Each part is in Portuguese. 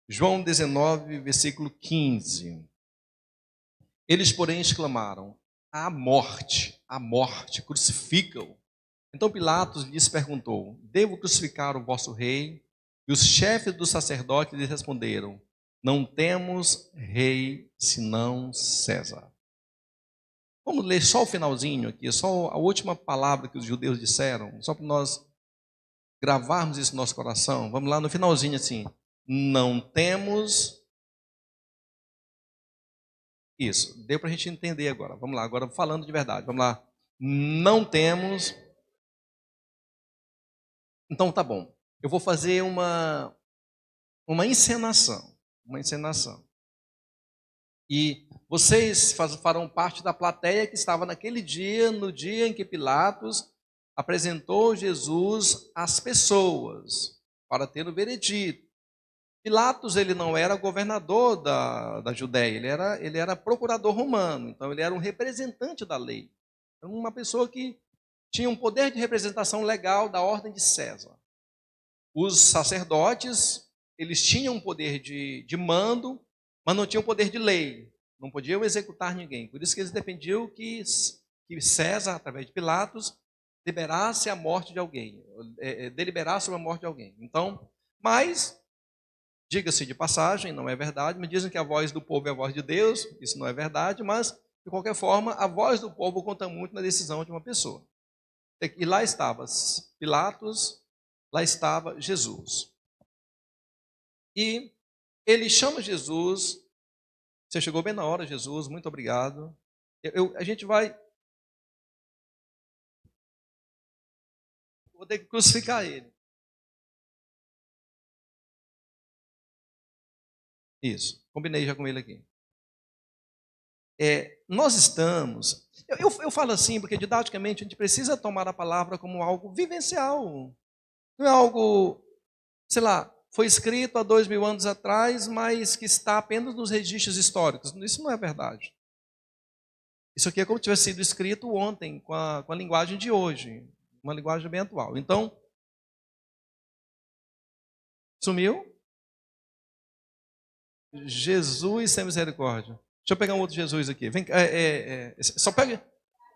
João 19, versículo 15. Eles, porém, exclamaram: a morte, crucifica-o. Então Pilatos lhes perguntou: devo crucificar o vosso rei? E os chefes dos sacerdotes lhes responderam: não temos rei senão César. Vamos ler só o finalzinho aqui, só a última palavra que os judeus disseram, só para nós gravarmos isso no nosso coração. Vamos lá no finalzinho assim: não temos. Isso, deu para a gente entender agora. Vamos lá, agora falando de verdade. Vamos lá. Não temos. Então tá bom. Eu vou fazer uma encenação. Uma encenação. E vocês farão parte da plateia que estava naquele dia, no dia em que Pilatos apresentou Jesus às pessoas para ter o veredito. Pilatos, ele não era governador da Judéia, ele era procurador romano, então ele era um representante da lei. Uma pessoa que tinha um poder de representação legal da ordem de César. Os sacerdotes, eles tinham um poder de mando, mas não tinham poder de lei, não podiam executar ninguém. Por isso que eles dependiam que César, através de Pilatos, liberasse a morte de alguém, deliberasse sobre a morte de alguém. Então, mas, diga-se de passagem, não é verdade, me dizem que a voz do povo é a voz de Deus, isso não é verdade, mas, de qualquer forma, a voz do povo conta muito na decisão de uma pessoa. E lá estava Pilatos, lá estava Jesus. E ele chama Jesus. Você chegou bem na hora, Jesus, muito obrigado. A gente vai... Vou ter que crucificar ele. Isso, combinei já com ele aqui. Nós estamos... Eu falo assim porque didaticamente a gente precisa tomar a palavra como algo vivencial. Não é algo, sei lá, foi escrito há 2000 anos atrás, mas que está apenas nos registros históricos. Isso não é verdade. Isso aqui é como se tivesse sido escrito ontem, com a linguagem de hoje, uma linguagem bem atual. Então, sumiu? Jesus sem misericórdia. Deixa eu pegar um outro Jesus aqui. Vem, só pega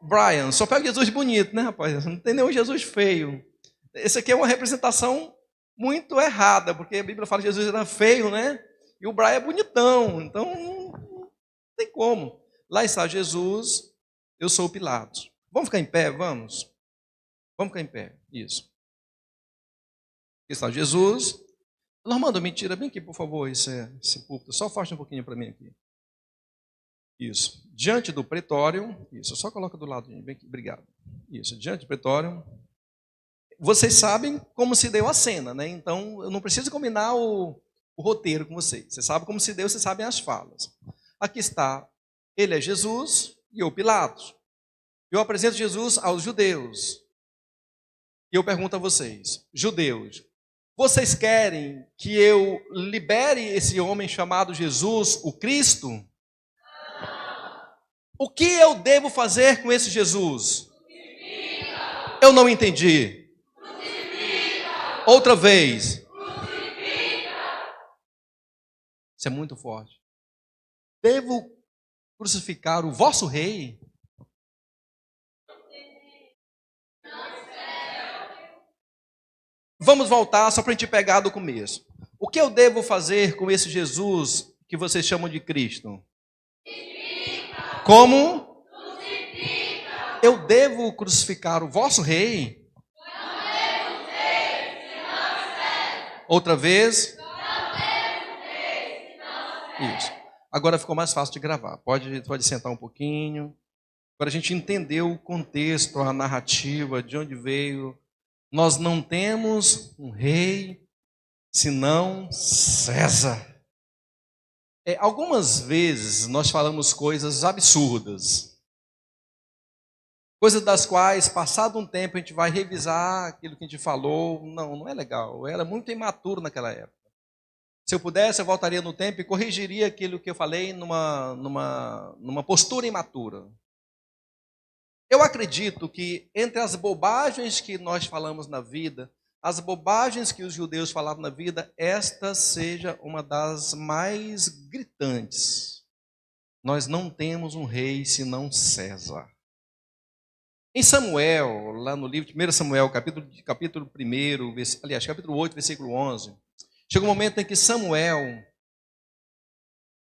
Brian, só pega Jesus bonito, né, rapaz? Não tem nenhum Jesus feio. Esse aqui é uma representação muito errada, porque a Bíblia fala que Jesus era feio, né? E o Brian é bonitão, então não tem como. Lá está Jesus, eu sou Pilatos. Vamos ficar em pé, vamos? Vamos ficar em pé, isso. Aqui está Jesus. Normando, me tira bem aqui, por favor, esse púlpito. Só afasta um pouquinho para mim aqui. Isso. Diante do pretório, isso, só coloca do lado, bem aqui, obrigado. Isso, diante do pretório. Vocês sabem como se deu a cena, né? Então, eu não preciso combinar o roteiro com vocês. Você sabe como se deu, vocês sabem as falas. Aqui está, ele é Jesus e eu Pilatos. Eu apresento Jesus aos judeus. E eu pergunto a vocês, judeus, vocês querem que eu libere esse homem chamado Jesus, o Cristo? O que eu devo fazer com esse Jesus? Eu não entendi. Outra vez. Isso é muito forte. Devo crucificar o vosso rei? Vamos voltar só para a gente pegar do começo. O que eu devo fazer com esse Jesus que vocês chamam de Cristo? Como? Eu devo crucificar o vosso rei? Outra vez? Isso. Agora ficou mais fácil de gravar. Pode sentar um pouquinho. Para a gente entender o contexto, a narrativa, de onde veio. Nós não temos um rei senão César. Algumas vezes nós falamos coisas absurdas. Coisas das quais, passado um tempo, a gente vai revisar aquilo que a gente falou. Não é legal. Eu era muito imaturo naquela época. Se eu pudesse, eu voltaria no tempo e corrigiria aquilo que eu falei numa postura imatura. Eu acredito que entre as bobagens que nós falamos na vida, as bobagens que os judeus falavam na vida, esta seja uma das mais gritantes. Nós não temos um rei senão César. Em Samuel, lá no livro de 1 Samuel, capítulo 1, aliás, capítulo 8, versículo 11, chega um momento em que Samuel,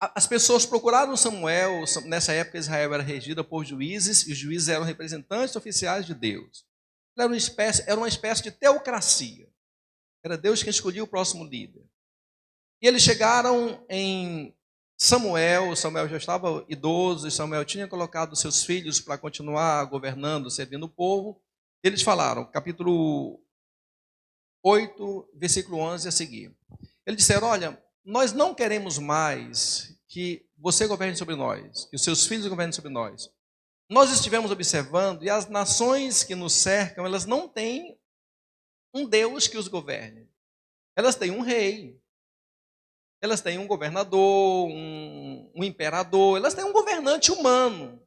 as pessoas procuraram Samuel. Nessa época Israel era regida por juízes, e os juízes eram representantes oficiais de Deus. Era uma espécie de teocracia. Era Deus quem escolhia o próximo líder. E eles chegaram em Samuel já estava idoso, e Samuel tinha colocado seus filhos para continuar governando, servindo o povo. Eles falaram, capítulo 8, versículo 11 a seguir. Eles disseram, olha, nós não queremos mais que você governe sobre nós, que os seus filhos governem sobre nós. Nós estivemos observando, e as nações que nos cercam, elas não têm um Deus que os governe. Elas têm um rei. Elas têm um governador, um imperador, elas têm um governante humano.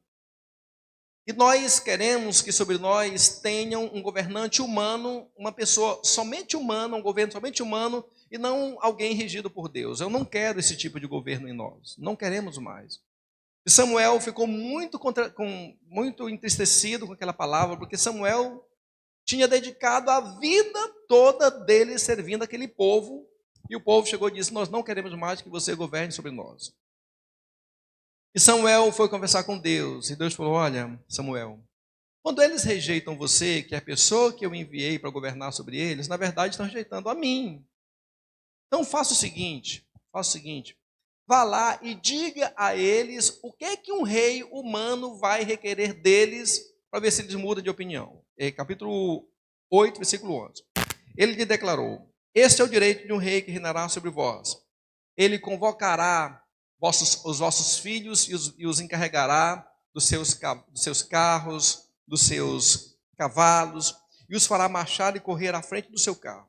E nós queremos que sobre nós tenham um governante humano, uma pessoa somente humana, um governo somente humano, e não alguém regido por Deus. Eu não quero esse tipo de governo em nós, não queremos mais. E Samuel ficou muito entristecido com aquela palavra, porque Samuel tinha dedicado a vida toda dele servindo aquele povo. E o povo chegou e disse, nós não queremos mais que você governe sobre nós. E Samuel foi conversar com Deus, e Deus falou, olha, Samuel, quando eles rejeitam você, que é a pessoa que eu enviei para governar sobre eles, na verdade estão rejeitando a mim. Então faça o seguinte, vá lá e diga a eles o que é que um rei humano vai requerer deles, para ver se eles mudam de opinião. Capítulo 8, versículo 11. Ele lhe declarou, este é o direito de um rei que reinará sobre vós. Ele convocará os vossos filhos e os encarregará dos seus carros, dos seus cavalos, e os fará marchar e correr à frente do seu carro.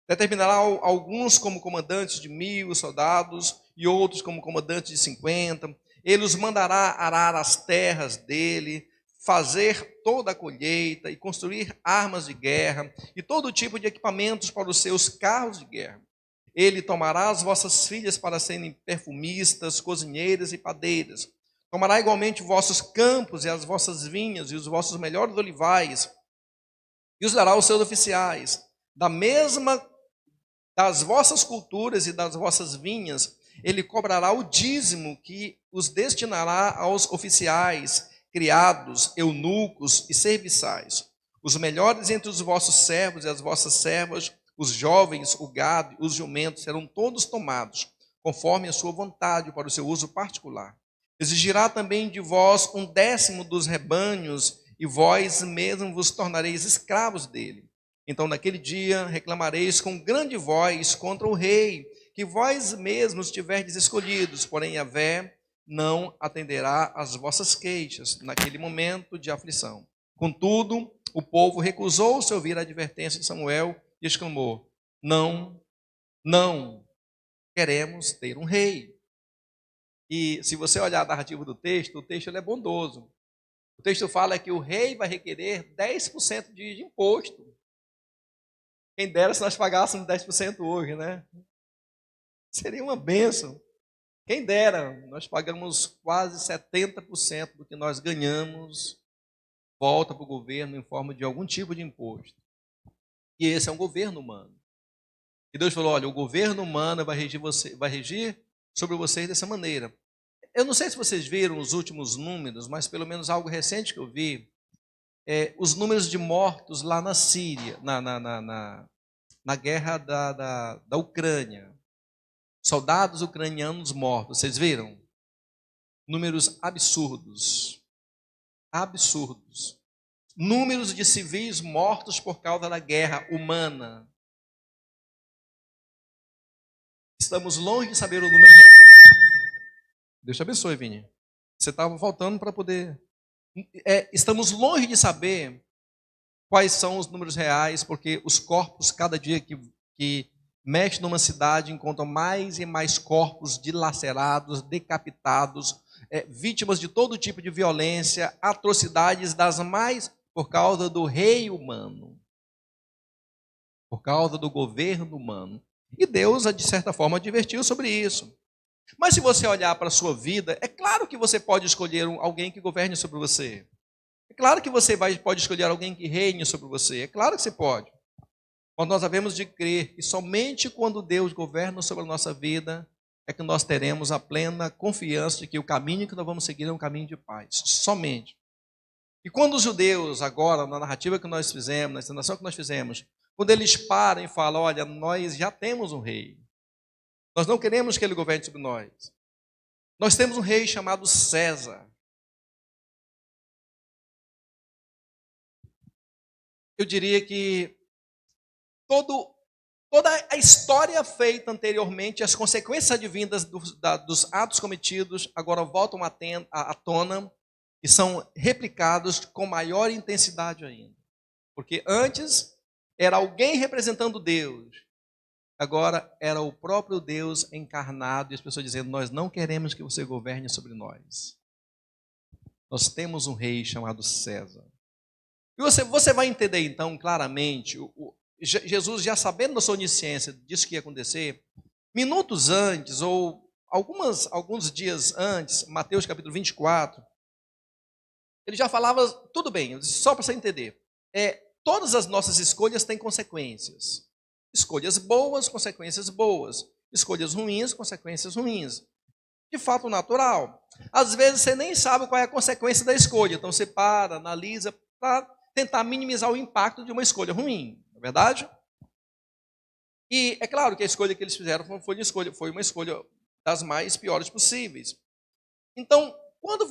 Determinará alguns como comandantes de 1000 soldados e outros como comandantes de 50. Ele os mandará arar as terras dele, fazer toda a colheita e construir armas de guerra e todo tipo de equipamentos para os seus carros de guerra. Ele tomará as vossas filhas para serem perfumistas, cozinheiras e padeiras. Tomará igualmente vossos campos e as vossas vinhas e os vossos melhores olivais e os dará aos seus oficiais. Das vossas culturas e das vossas vinhas, ele cobrará o dízimo que os destinará aos oficiais, criados, eunucos e serviçais. Os melhores entre os vossos servos e as vossas servas, os jovens, o gado, os jumentos, serão todos tomados, conforme a sua vontade, para o seu uso particular. Exigirá também de vós 1/10 dos rebanhos, e vós mesmos vos tornareis escravos dele. Então, naquele dia, reclamareis com grande voz contra o rei, que vós mesmos tiverdes escolhidos, porém Yahvé não atenderá às vossas queixas naquele momento de aflição. Contudo, o povo recusou-se a ouvir a advertência de Samuel e exclamou, não queremos ter um rei. E se você olhar a narrativa do texto, o texto ele é bondoso. O texto fala que o rei vai requerer 10% de imposto. Quem dera se nós pagássemos 10% hoje, né? Seria uma bênção. Quem dera, nós pagamos quase 70% do que nós ganhamos, volta para o governo em forma de algum tipo de imposto. E esse é um governo humano. E Deus falou, olha, o governo humano vai regir sobre vocês dessa maneira. Eu não sei se vocês viram os últimos números, mas pelo menos algo recente que eu vi, os números de mortos lá na Síria, na guerra da Ucrânia. Soldados ucranianos mortos, vocês viram? Números absurdos. Absurdos. Números de civis mortos por causa da guerra humana. Estamos longe de saber o número real. Deus te abençoe, Vini. Você estava faltando para poder... estamos longe de saber quais são os números reais, porque os corpos, cada dia que mexe numa cidade, encontram mais e mais corpos dilacerados, decapitados, vítimas de todo tipo de violência, atrocidades das mais por causa do rei humano. por causa do governo humano. E Deus, de certa forma, advertiu sobre isso. Mas se você olhar para a sua vida, é claro que você pode escolher alguém que governe sobre você. É claro que você pode escolher alguém que reine sobre você. É claro que você pode. Mas nós havemos de crer que somente quando Deus governa sobre a nossa vida é que nós teremos a plena confiança de que o caminho que nós vamos seguir é um caminho de paz. Somente. E quando os judeus, agora, na narrativa que nós fizemos, na encenação que nós fizemos, quando eles param e falam, olha, nós já temos um rei. Nós não queremos que ele governe sobre nós. Nós temos um rei chamado César. Eu diria que toda a história feita anteriormente, as consequências advindas dos atos cometidos, agora voltam à tona e são replicados com maior intensidade ainda. Porque antes era alguém representando Deus, agora era o próprio Deus encarnado e as pessoas dizendo, nós não queremos que você governe sobre nós. Nós temos um rei chamado César. E você vai entender então claramente, Jesus já sabendo da sua onisciência disso que ia acontecer, minutos antes ou alguns dias antes, Mateus capítulo 24, ele já falava, tudo bem, só para você entender, todas as nossas escolhas têm consequências. Escolhas boas, consequências boas. Escolhas ruins, consequências ruins. De fato natural. Às vezes você nem sabe qual é a consequência da escolha, então você para, analisa, para tentar minimizar o impacto de uma escolha ruim, não é verdade? E é claro que a escolha que eles fizeram foi uma escolha das mais piores possíveis. Então, quando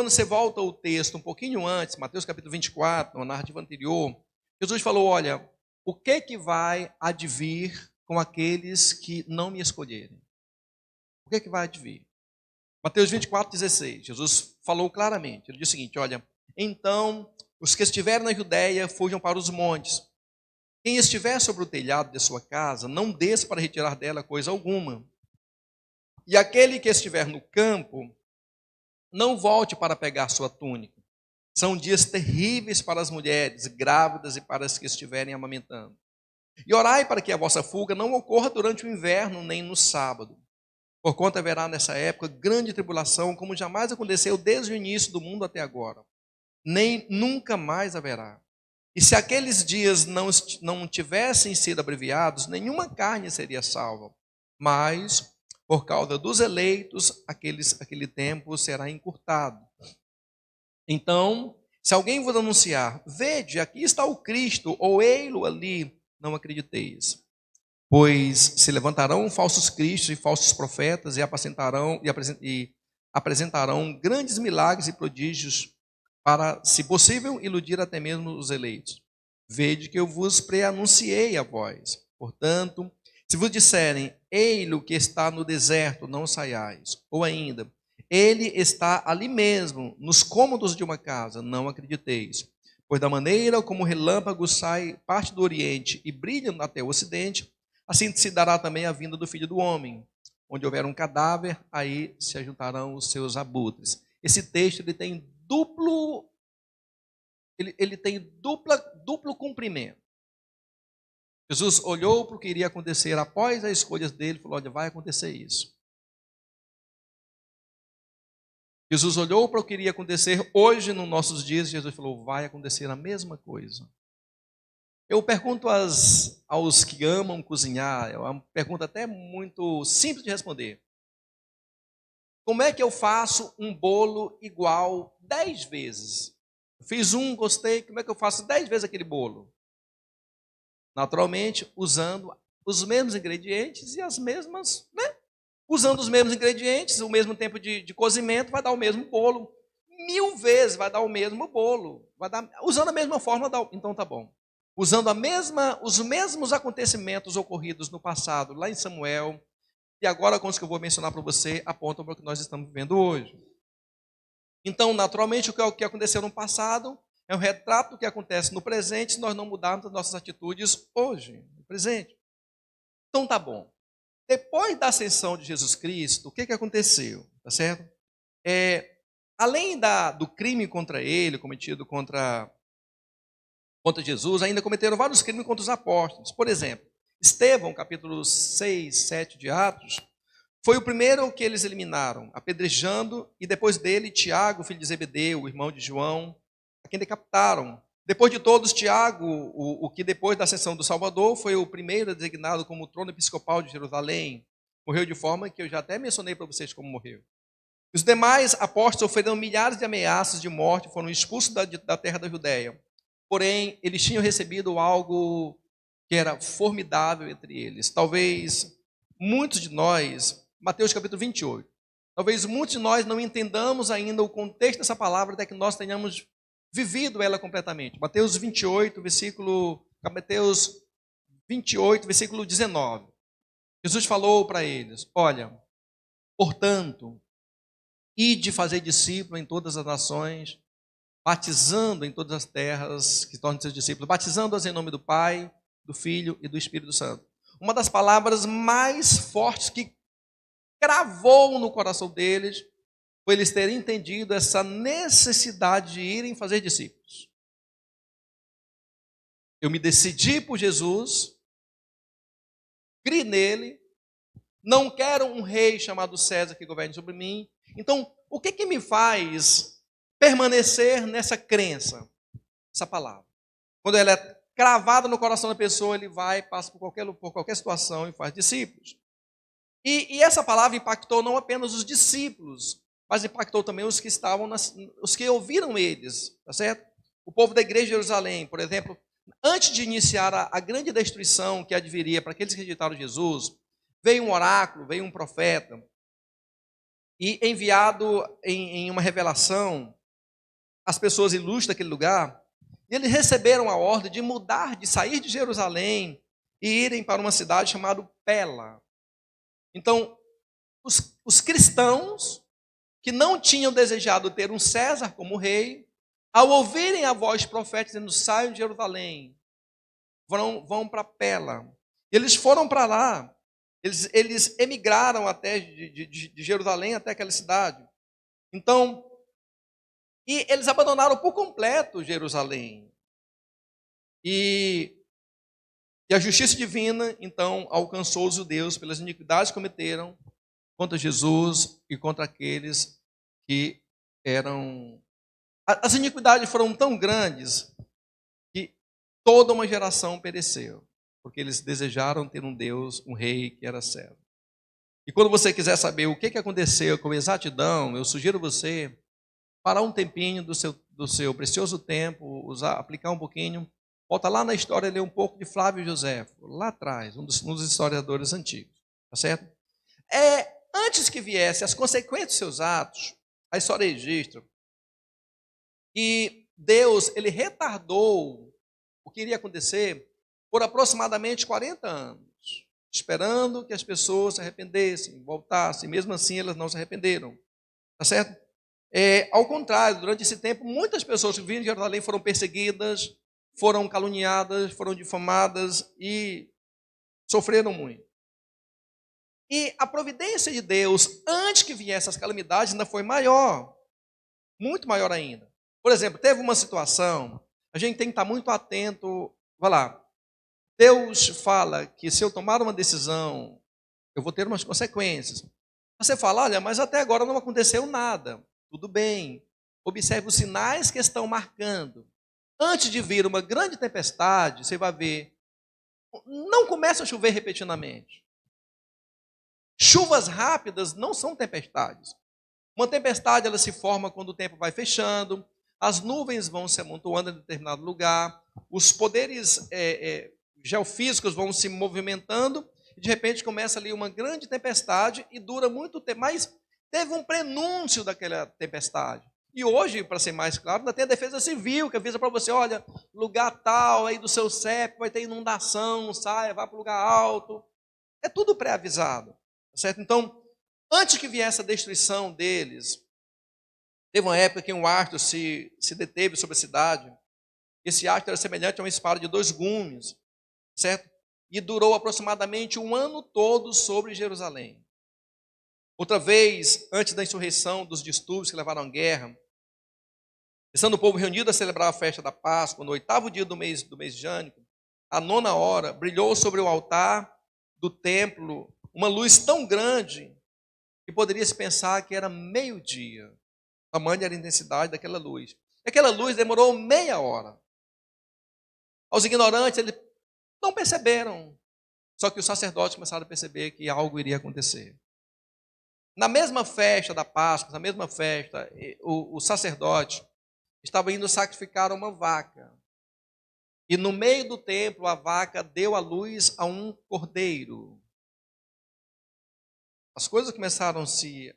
você volta ao texto um pouquinho antes, Mateus capítulo 24, na narrativa anterior, Jesus falou, olha, o que vai advir com aqueles que não me escolherem? O que vai advir? Mateus 24, 16, Jesus falou claramente, ele disse o seguinte, olha, então os que estiverem na Judéia fujam para os montes. Quem estiver sobre o telhado de sua casa, não desça para retirar dela coisa alguma. E aquele que estiver no campo, não volte para pegar sua túnica. São dias terríveis para as mulheres grávidas e para as que estiverem amamentando. E orai para que a vossa fuga não ocorra durante o inverno, nem no sábado. Porquanto haverá nessa época grande tribulação, como jamais aconteceu desde o início do mundo até agora. Nem nunca mais haverá. E se aqueles dias não tivessem sido abreviados, nenhuma carne seria salva. Mas, por causa dos eleitos, aquele tempo será encurtado. Então, se alguém vos anunciar, vede, aqui está o Cristo, ou ei-lo ali, não acrediteis. Pois se levantarão falsos cristos e falsos profetas e apresentarão grandes milagres e prodígios para, se possível, iludir até mesmo os eleitos. Vede que eu vos preanunciei a vós. Portanto, se vos disserem, ei-lo que está no deserto, não saiais. Ou ainda, ele está ali mesmo, nos cômodos de uma casa, não acrediteis. Pois da maneira como o relâmpago sai parte do oriente e brilha até o ocidente, assim se dará também a vinda do Filho do Homem. Onde houver um cadáver, aí se ajuntarão os seus abutres. Esse texto ele tem duplo cumprimento. Jesus olhou para o que iria acontecer após as escolhas dele e falou, olha, vai acontecer isso. Jesus olhou para o que iria acontecer hoje, nos nossos dias, e Jesus falou, vai acontecer a mesma coisa. Eu pergunto aos que amam cozinhar, é uma pergunta até muito simples de responder. Como é que eu faço um bolo igual 10 vezes? Fiz um, gostei, como é que eu faço 10 vezes aquele bolo? Naturalmente, usando os mesmos ingredientes e as mesmas, Usando os mesmos ingredientes, o mesmo tempo de cozimento, vai dar o mesmo bolo. 1000 vezes vai dar o mesmo bolo. Usando a mesma forma, então tá bom. Usando os mesmos acontecimentos ocorridos no passado, lá em Samuel, e agora com os que eu vou mencionar para você, apontam para o que nós estamos vivendo hoje. Então, naturalmente, o que aconteceu no passado é um retrato do que acontece no presente, se nós não mudarmos as nossas atitudes hoje, no presente. Então tá bom. Depois da ascensão de Jesus Cristo, o que aconteceu? Tá certo? Além do crime contra ele, cometido contra contra Jesus, ainda cometeram vários crimes contra os apóstolos. Por exemplo, Estevão, capítulo 6, 7 de Atos, foi o primeiro que eles eliminaram, apedrejando, e depois dele, Tiago, filho de Zebedeu, o irmão de João, a quem decapitaram. Depois de todos, Tiago, o que depois da ascensão do Salvador, foi o primeiro designado como trono episcopal de Jerusalém. Morreu de forma que eu já até mencionei para vocês como morreu. Os demais apóstolos sofreram milhares de ameaças de morte, foram expulsos da terra da Judéia. Porém, eles tinham recebido algo que era formidável entre eles. Talvez muitos de nós, Mateus capítulo 28, talvez muitos de nós não entendamos ainda o contexto dessa palavra até que nós tenhamos vivido ela completamente. Mateus 28, versículo 19. Jesus falou para eles: olha, portanto, ide fazer discípulo em todas as nações, batizando em todas as terras que tornem seus discípulos, batizando-os em nome do Pai, do Filho e do Espírito Santo. Uma das palavras mais fortes que cravou no coração deles foi eles terem entendido essa necessidade de irem fazer discípulos. Eu me decidi por Jesus, criei nele, não quero um rei chamado César que governe sobre mim. Então, o que me faz permanecer nessa crença? Essa palavra. Quando ela é cravada no coração da pessoa, ele vai, passa por qualquer situação e faz discípulos. E essa palavra impactou não apenas os discípulos, mas impactou também os que os que ouviram eles, tá certo? O povo da igreja de Jerusalém, por exemplo, antes de iniciar a grande destruição que adviria para aqueles que rejeitaram Jesus, veio um oráculo, veio um profeta, e enviado em uma revelação às pessoas ilustres daquele lugar, e eles receberam a ordem de mudar, de sair de Jerusalém e irem para uma cidade chamada Pela. Então, os cristãos que não tinham desejado ter um César como rei, ao ouvirem a voz profética dizendo: saiam de Jerusalém, vão para Pela. Eles foram para lá, eles emigraram até de Jerusalém até aquela cidade. Então, e eles abandonaram por completo Jerusalém. E a justiça divina, então, alcançou os judeus pelas iniquidades que cometeram contra Jesus e contra aqueles que eram... As iniquidades foram tão grandes que toda uma geração pereceu, porque eles desejaram ter um Deus, um rei que era César. E quando você quiser saber o que aconteceu com exatidão, eu sugiro você parar um tempinho do seu precioso tempo, aplicar um pouquinho, volta lá na história e ler um pouco de Flávio Joséfo, lá atrás, um dos historiadores antigos, tá certo? Antes que viessem as consequências dos seus atos, a história registra que Deus, ele retardou o que iria acontecer por aproximadamente 40 anos, esperando que as pessoas se arrependessem, voltassem, mesmo assim elas não se arrependeram, tá certo? Ao contrário, durante esse tempo, muitas pessoas que vinham de Jerusalém foram perseguidas, foram caluniadas, foram difamadas e sofreram muito. E a providência de Deus, antes que viessem as calamidades, ainda foi maior, muito maior ainda. Por exemplo, teve uma situação, a gente tem que estar muito atento, vai lá, Deus fala que se eu tomar uma decisão, eu vou ter umas consequências. Você fala: olha, mas até agora não aconteceu nada. Tudo bem, observe os sinais que estão marcando. Antes de vir uma grande tempestade, você vai ver, não começa a chover repetidamente. Chuvas rápidas não são tempestades. Uma tempestade ela se forma quando o tempo vai fechando, as nuvens vão se amontoando em determinado lugar, os poderes geofísicos vão se movimentando, e de repente começa ali uma grande tempestade e dura muito tempo, mas teve um prenúncio daquela tempestade. E hoje, para ser mais claro, ainda tem a defesa civil, que avisa para você: olha, lugar tal aí do seu CEP vai ter inundação, saia, vá para o lugar alto. É tudo pré-avisado, certo? Então, antes que viesse a destruição deles, teve uma época que um astro se deteve sobre a cidade. Esse astro era semelhante a uma espada de 2 gumes, certo? E durou aproximadamente um ano todo sobre Jerusalém. Outra vez, antes da insurreição dos distúrbios que levaram à guerra, Estando o povo reunido a celebrar a festa da Páscoa, no 8º dia do mês de Ânico, à 9ª hora, brilhou sobre o altar do templo uma luz tão grande que poderia se pensar que era meio-dia. Tamanha era a intensidade daquela luz. E aquela luz demorou meia hora. Aos ignorantes, eles não perceberam. Só que os sacerdotes começaram a perceber que algo iria acontecer. Na mesma festa da Páscoa, na mesma festa, o sacerdote estava indo sacrificar uma vaca. E no meio do templo, a vaca deu à luz a um cordeiro. As coisas começaram a se...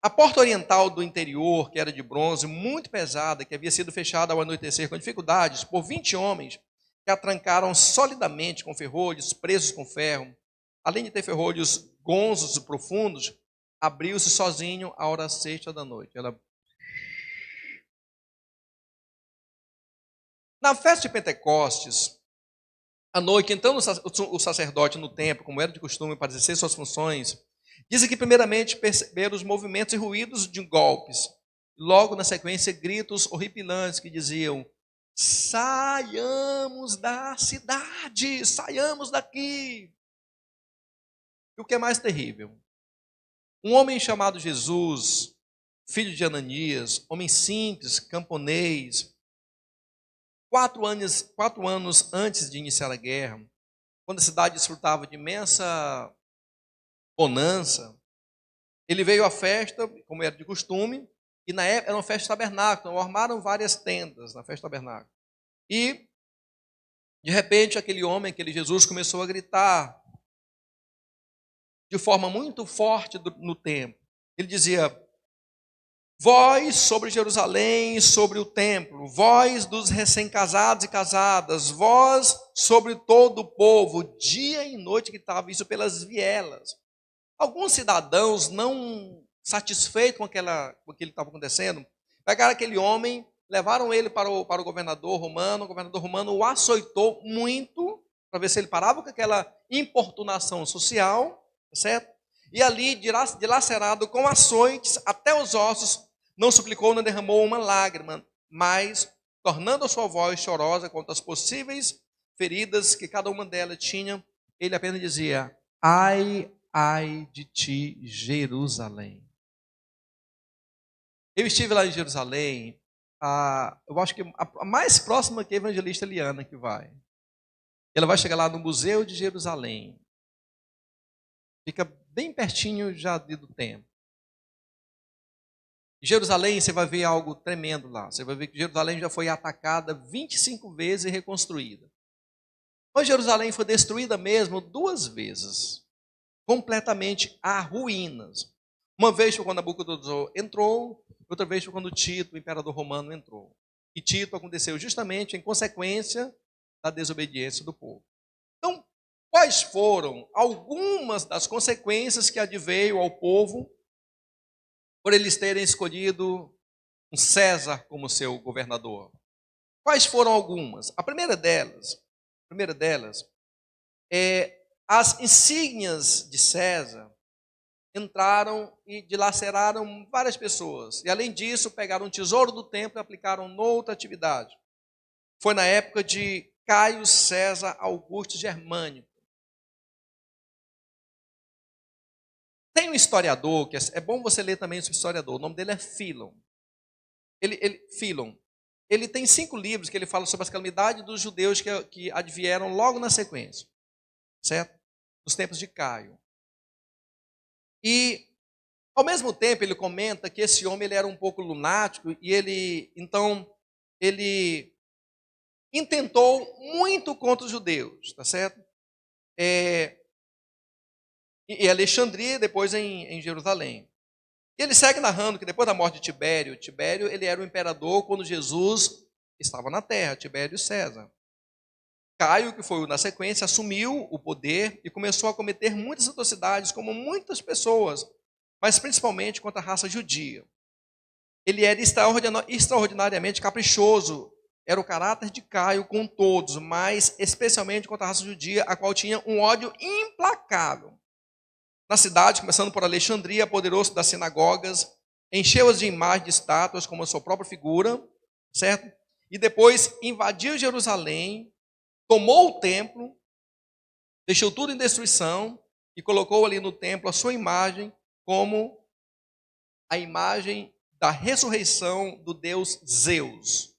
A porta oriental do interior, que era de bronze, muito pesada, que havia sido fechada ao anoitecer com dificuldades por 20 homens, que a trancaram solidamente com ferrolhos, presos com ferro, além de ter ferrolhos gonzos e profundos, abriu-se sozinho à hora sexta da noite. Na festa de Pentecostes, à noite, então o sacerdote no templo, como era de costume para exercer suas funções, dizem que primeiramente perceberam os movimentos e ruídos de golpes. Logo na sequência, gritos horripilantes que diziam: saiamos da cidade, saiamos daqui. E o que é mais terrível? Um homem chamado Jesus, filho de Ananias, homem simples, camponês, 4 anos antes de iniciar a guerra, quando a cidade desfrutava de imensa bonança, ele veio à festa, como era de costume, e na época era uma festa tabernáculo, então armaram várias tendas na festa tabernáculo. E, de repente, aquele homem, aquele Jesus, começou a gritar de forma muito forte no templo. Ele dizia: vós sobre Jerusalém, sobre o templo, vós dos recém-casados e casadas, vós sobre todo o povo, dia e noite gritava isso pelas vielas. Alguns cidadãos, não satisfeitos com aquilo que estava acontecendo, pegaram aquele homem, levaram ele para o governador romano. O governador romano o açoitou muito, para ver se ele parava com aquela importunação social, certo? E ali, dilacerado com açoites até os ossos, não suplicou, não derramou uma lágrima, mas, tornando a sua voz chorosa contra as possíveis feridas que cada uma delas tinha, ele apenas dizia: ai, ai de ti, Jerusalém. Eu estive lá em Jerusalém, eu acho que a mais próxima que a evangelista Eliana que vai. Ela vai chegar lá no Museu de Jerusalém. Fica bem pertinho já do templo. Em Jerusalém você vai ver algo tremendo lá. Você vai ver que Jerusalém já foi atacada 25 vezes e reconstruída. Mas Jerusalém foi destruída mesmo 2 vezes. Completamente a ruínas. Uma vez foi quando Nabucodonosor entrou, outra vez foi quando Tito, o imperador romano, entrou. E Tito aconteceu justamente em consequência da desobediência do povo. Então, quais foram algumas das consequências que adveio ao povo por eles terem escolhido um César como seu governador? Quais foram algumas? A primeira delas é as insígnias de César entraram e dilaceraram várias pessoas. E além disso, pegaram o tesouro do templo e aplicaram noutra atividade. Foi na época de Caio César Augusto Germânico. Tem um historiador, que é bom você ler também esse historiador, o nome dele é Philon. Philon. Ele tem 5 livros que ele fala sobre as calamidades dos judeus que advieram logo na sequência, certo? Nos tempos de Caio. E, ao mesmo tempo, ele comenta que esse homem ele era um pouco lunático e ele intentou muito contra os judeus, tá certo? E Alexandria, depois em Jerusalém. E ele segue narrando que depois da morte de Tibério ele era o imperador quando Jesus estava na terra, Tibério César. Caio, que foi na sequência, assumiu o poder e começou a cometer muitas atrocidades, como muitas pessoas, mas principalmente contra a raça judia. Ele era extraordinariamente caprichoso, era o caráter de Caio com todos, mas especialmente contra a raça judia, a qual tinha um ódio implacável. Na cidade, começando por Alexandria, apoderou-se das sinagogas encheu-as de imagens, de estátuas, como a sua própria figura, certo? E depois invadiu Jerusalém, tomou o templo, deixou tudo em destruição e colocou ali no templo a sua imagem como a imagem da ressurreição do deus Zeus.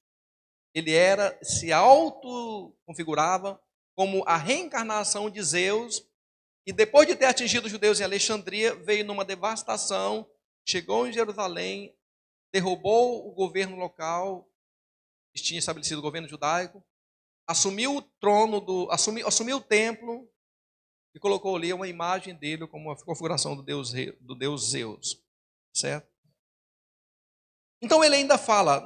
Ele se autoconfigurava como a reencarnação de Zeus, e depois de ter atingido os judeus em Alexandria, veio numa devastação, chegou em Jerusalém, derrubou o governo local, que tinha estabelecido o governo judaico, assumiu o trono, assumiu o templo e colocou ali uma imagem dele como a configuração do deus Zeus, certo? Então ele ainda fala,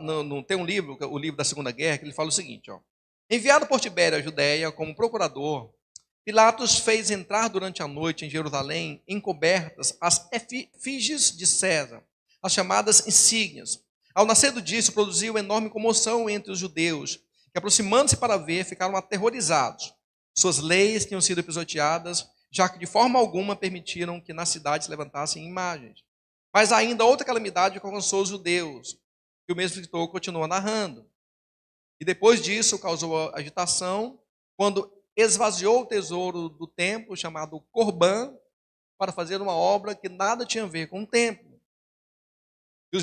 tem um livro, o livro da Segunda Guerra, que ele fala o seguinte, ó: enviado por Tibério à Judéia como procurador, Pilatos fez entrar durante a noite em Jerusalém encobertas as efígies de César, as chamadas insígnias. Ao nascer do dia, isso produziu enorme comoção entre os judeus, que, aproximando-se para ver, ficaram aterrorizados. Suas leis tinham sido pisoteadas, já que de forma alguma permitiram que na cidade se levantassem imagens. Mas ainda outra calamidade alcançou os judeus, que o mesmo escritor continua narrando. E depois disso causou agitação, quando esvaziou o tesouro do templo, chamado Corbã, para fazer uma obra que nada tinha a ver com o templo. E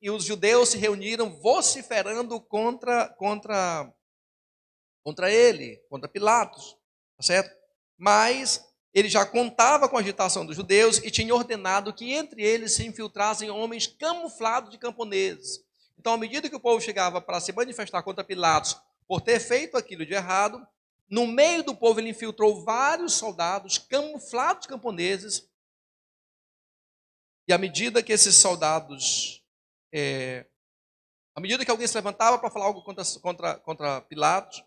os judeus se reuniram vociferando contra ele, contra Pilatos, tá certo? Mas ele já contava com a agitação dos judeus e tinha ordenado que entre eles se infiltrassem homens camuflados de camponeses. Então, à medida que o povo chegava para se manifestar contra Pilatos por ter feito aquilo de errado, no meio do povo ele infiltrou vários soldados camuflados de camponeses. E à medida que esses soldados, à medida que alguém se levantava para falar algo contra Pilatos,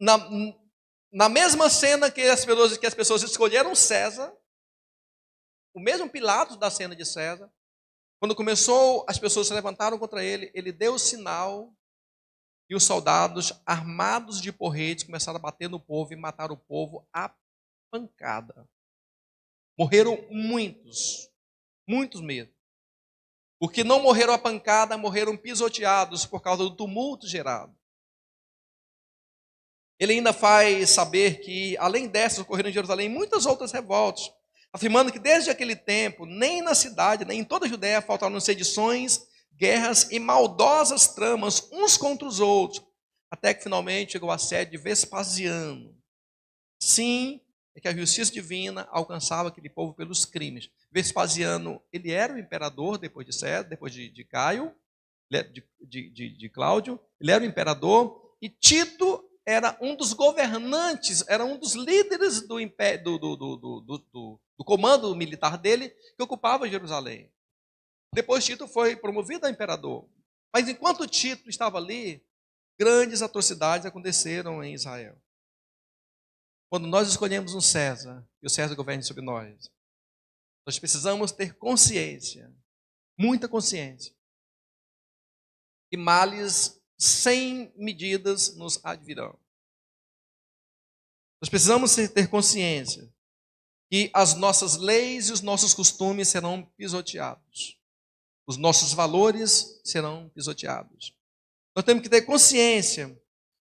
na mesma cena que as pessoas escolheram César, o mesmo Pilatos da cena de César, quando começou, as pessoas se levantaram contra ele, ele deu o sinal e os soldados armados de porretes começaram a bater no povo e matar o povo a pancada. Morreram muitos, muitos mesmo. Os que não morreram a pancada, morreram pisoteados por causa do tumulto gerado. Ele ainda faz saber que, além dessas, ocorreram em Jerusalém muitas outras revoltas, afirmando que desde aquele tempo, nem na cidade, nem em toda a Judéia, faltaram sedições, guerras e maldosas tramas uns contra os outros, até que finalmente chegou a sede de Vespasiano. Sim, é que a justiça divina alcançava aquele povo pelos crimes. Vespasiano, ele era o imperador depois de César, depois de Caio, de Cláudio, ele era o imperador, e Tito era um dos governantes, era um dos líderes do comando militar dele, que ocupava Jerusalém. Depois Tito foi promovido a imperador. Mas enquanto Tito estava ali, grandes atrocidades aconteceram em Israel. Quando nós escolhemos um César, e o César governe sobre nós, nós precisamos ter consciência, muita consciência, que males sem medidas nos advirão. Nós precisamos ter consciência que as nossas leis e os nossos costumes serão pisoteados. Os nossos valores serão pisoteados. Nós temos que ter consciência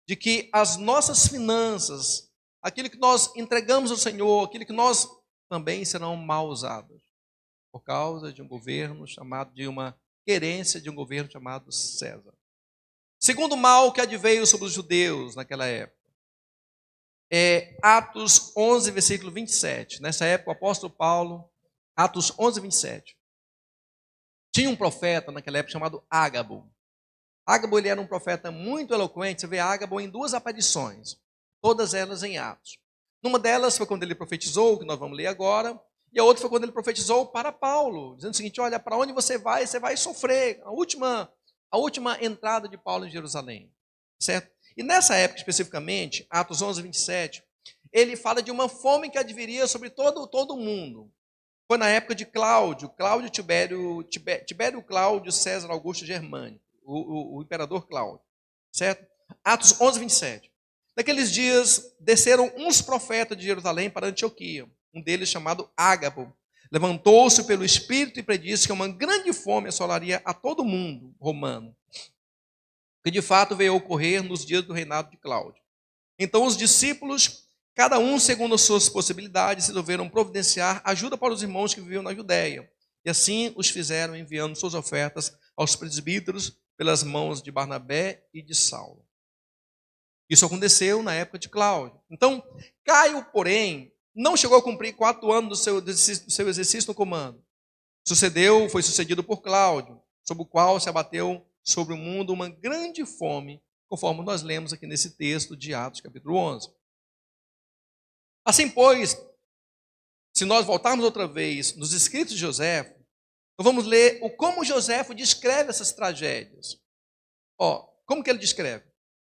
de que as nossas finanças, aquilo que nós entregamos ao Senhor, aquilo que nós também serão mal usadas, por causa de um governo chamado, de uma querência de um governo chamado César. Segundo mal que adveio sobre os judeus naquela época, é Atos 11, versículo 27. Nessa época, o apóstolo Paulo, Atos 11, 27. Tinha um profeta naquela época chamado Ágabo. Ágabo, ele era um profeta muito eloquente. Você vê Ágabo em duas aparições, todas elas em Atos. Numa delas foi quando ele profetizou, que nós vamos ler agora, e a outra foi quando ele profetizou para Paulo, dizendo o seguinte: olha, para onde você vai sofrer. A última entrada de Paulo em Jerusalém, certo? E nessa época especificamente, Atos 11, 27, ele fala de uma fome que adviria sobre todo o mundo. Foi na época de Cláudio Tibério Cláudio César Augusto Germânico, o imperador Cláudio, certo? Atos 11, 27. Naqueles dias desceram uns profetas de Jerusalém para Antioquia, um deles chamado Ágabo, levantou-se pelo Espírito e predisse que uma grande fome assolaria a todo mundo romano, que de fato veio a ocorrer nos dias do reinado de Cláudio. Então os discípulos, cada um segundo as suas possibilidades, resolveram providenciar ajuda para os irmãos que viviam na Judéia. E assim os fizeram, enviando suas ofertas aos presbíteros pelas mãos de Barnabé e de Saulo. Isso aconteceu na época de Cláudio. Então, Caio, porém, não chegou a cumprir 4 anos do seu exercício no comando. Foi sucedido por Cláudio, sobre o qual se abateu sobre o mundo uma grande fome, conforme nós lemos aqui nesse texto de Atos, capítulo 11. Assim, pois, se nós voltarmos outra vez nos escritos de Joséfo, nós vamos ler como Joséfo descreve essas tragédias. Como que ele descreve?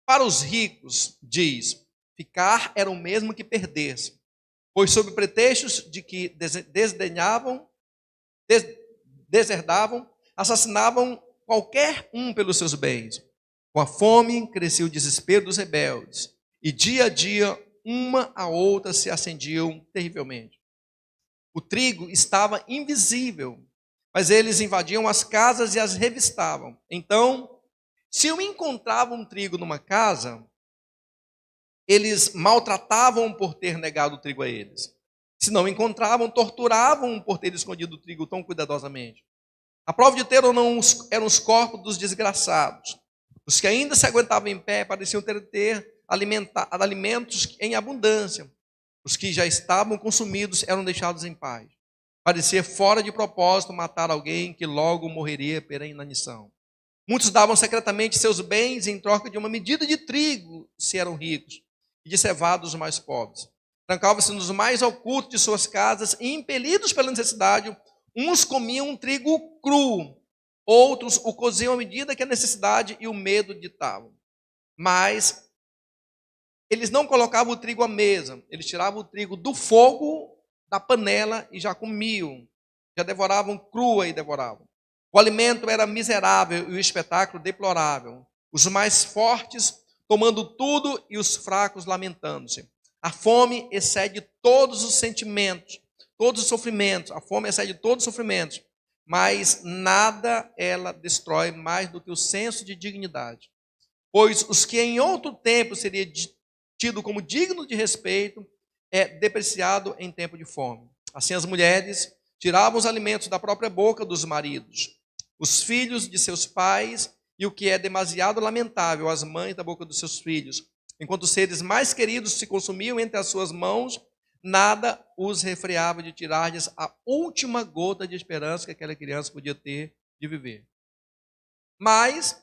Para os ricos, diz, ficar era o mesmo que perder-se, pois sob pretextos de que deserdavam, assassinavam qualquer um pelos seus bens. Com a fome crescia o desespero dos rebeldes, e dia a dia uma a outra se acendiam terrivelmente. O trigo estava invisível, mas eles invadiam as casas e as revistavam. Então, se eu encontrava um trigo numa casa, eles maltratavam por ter negado o trigo a eles. Se não encontravam, torturavam por ter escondido o trigo tão cuidadosamente. A prova de ter ou não eram os corpos dos desgraçados. Os que ainda se aguentavam em pé pareciam ter alimentos em abundância. Os que já estavam consumidos eram deixados em paz. Parecia fora de propósito matar alguém que logo morreria pela inanição. Muitos davam secretamente seus bens em troca de uma medida de trigo, se eram ricos, e de cevada os mais pobres. Trancavam-se nos mais ocultos de suas casas e, impelidos pela necessidade, uns comiam um trigo cru, outros o coziam à medida que a necessidade e o medo ditavam. Mas eles não colocavam o trigo à mesa, eles tiravam o trigo do fogo da panela e já comiam, já devoravam crua e devoravam. O alimento era miserável e o espetáculo deplorável. Os mais fortes tomando tudo e os fracos lamentando-se. A fome excede todos os sentimentos, todos os sofrimentos. A fome excede todos os sofrimentos, mas nada ela destrói mais do que o senso de dignidade. Pois os que em outro tempo seria tido como digno de respeito é depreciado em tempo de fome. Assim as mulheres tiravam os alimentos da própria boca dos maridos, os filhos de seus pais e o que é demasiado lamentável, as mães da boca dos seus filhos. Enquanto os seres mais queridos se consumiam entre as suas mãos, nada os refreava de tirar-lhes a última gota de esperança que aquela criança podia ter de viver. Mas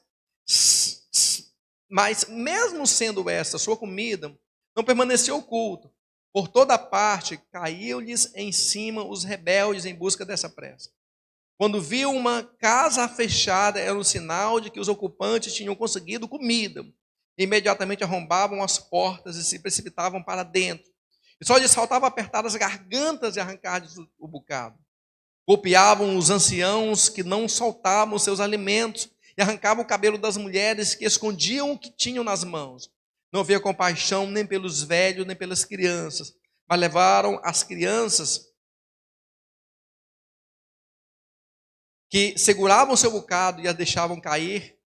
mesmo sendo essa sua comida, não permaneceu oculta. Por toda parte caíam-lhes em cima os rebeldes em busca dessa pressa. Quando viu uma casa fechada, era um sinal de que os ocupantes tinham conseguido comida. Imediatamente arrombavam as portas e se precipitavam para dentro. E só lhes faltava apertar as gargantas e arrancar-lhes o bocado. Golpeavam os anciãos que não soltavam seus alimentos e arrancavam o cabelo das mulheres que escondiam o que tinham nas mãos. Não havia compaixão nem pelos velhos, nem pelas crianças, mas levaram as crianças que seguravam seu bocado e as deixavam cair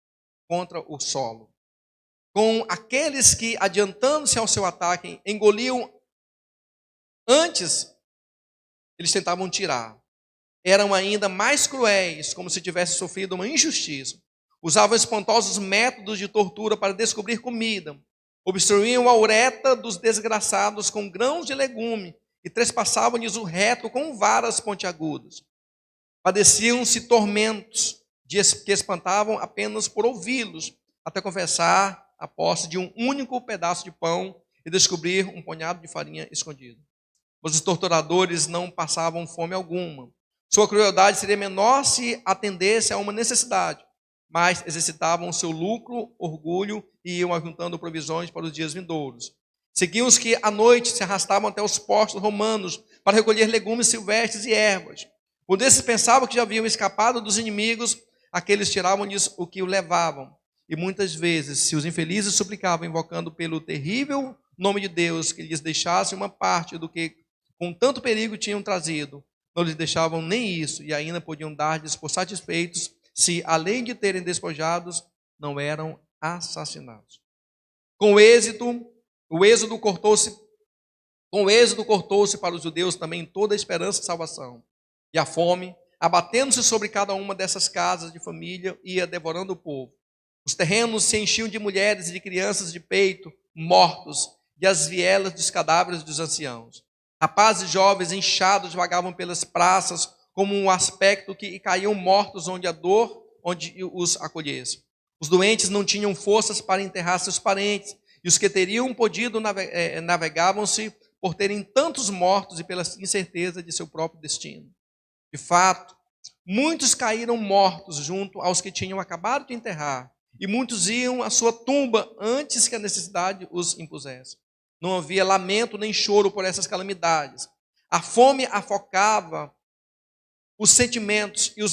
contra o solo. Com aqueles que, adiantando-se ao seu ataque, engoliam antes, eles tentavam tirar. Eram ainda mais cruéis, como se tivessem sofrido uma injustiça. Usavam espantosos métodos de tortura para descobrir comida. Obstruíam a ureta dos desgraçados com grãos de legume e trespassavam-lhes o reto com varas pontiagudas. Padeciam-se tormentos que espantavam apenas por ouvi-los, até confessar a posse de um único pedaço de pão e descobrir um punhado de farinha escondido. Mas os torturadores não passavam fome alguma. Sua crueldade seria menor se atendesse a uma necessidade, mas exercitavam seu lucro, orgulho e iam ajuntando provisões para os dias vindouros. Seguiam os que à noite se arrastavam até os postos romanos para recolher legumes silvestres e ervas. Quando esses pensavam que já haviam escapado dos inimigos, aqueles tiravam-lhes o que o levavam. E muitas vezes, se os infelizes suplicavam, invocando pelo terrível nome de Deus, que lhes deixasse uma parte do que com tanto perigo tinham trazido, não lhes deixavam nem isso, e ainda podiam dar-lhes por satisfeitos, se, além de terem despojados, não eram assassinados. Com o êxodo cortou-se para os judeus também toda a esperança de salvação. E a fome, abatendo-se sobre cada uma dessas casas de família, ia devorando o povo. Os terrenos se enchiam de mulheres e de crianças de peito, mortos, e as vielas dos cadáveres dos anciãos. Rapazes jovens inchados vagavam pelas praças como um aspecto e caíam mortos onde os acolhesse. Os doentes não tinham forças para enterrar seus parentes, e os que teriam podido navegavam-se por terem tantos mortos e pela incerteza de seu próprio destino. De fato, muitos caíram mortos junto aos que tinham acabado de enterrar, e muitos iam à sua tumba antes que a necessidade os impusesse. Não havia lamento nem choro por essas calamidades. A fome afocava os sentimentos, e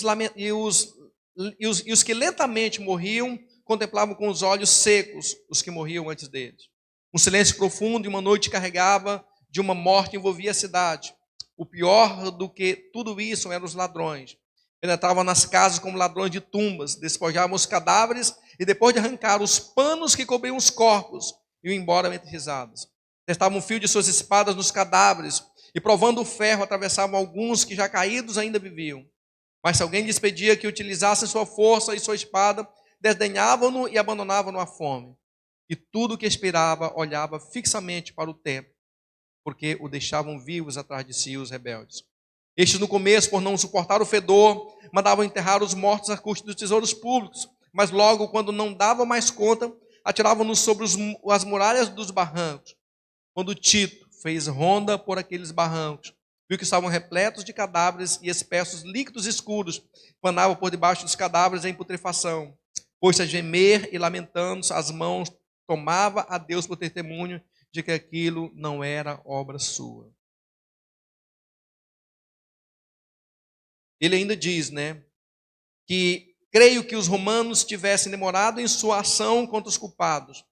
os que lentamente morriam contemplavam com os olhos secos os que morriam antes deles. Um silêncio profundo e uma noite carregava de uma morte envolvia a cidade. O pior do que tudo isso eram os ladrões. Penetravam nas casas como ladrões de tumbas, despojavam os cadáveres e depois de arrancar os panos que cobriam os corpos, iam embora entre risadas. Testavam o fio de suas espadas nos cadáveres e, provando o ferro, atravessavam alguns que já caídos ainda viviam. Mas se alguém lhes pedia que utilizassem sua força e sua espada, desdenhavam-no e abandonavam-no à fome. E tudo o que expirava olhava fixamente para o templo, porque o deixavam vivos atrás de si os rebeldes. Estes, no começo, por não suportar o fedor, mandavam enterrar os mortos à custa dos tesouros públicos, mas logo, quando não davam mais conta, atiravam-nos sobre as muralhas dos barrancos. Quando Tito fez ronda por aqueles barrancos, viu que estavam repletos de cadáveres e espessos líquidos escuros panavam por debaixo dos cadáveres em putrefação. Pôs-se a gemer e, lamentando-se, as mãos tomava a Deus por testemunho de que aquilo não era obra sua. Ele ainda diz, que creio que os romanos tivessem demorado em sua ação contra os culpados.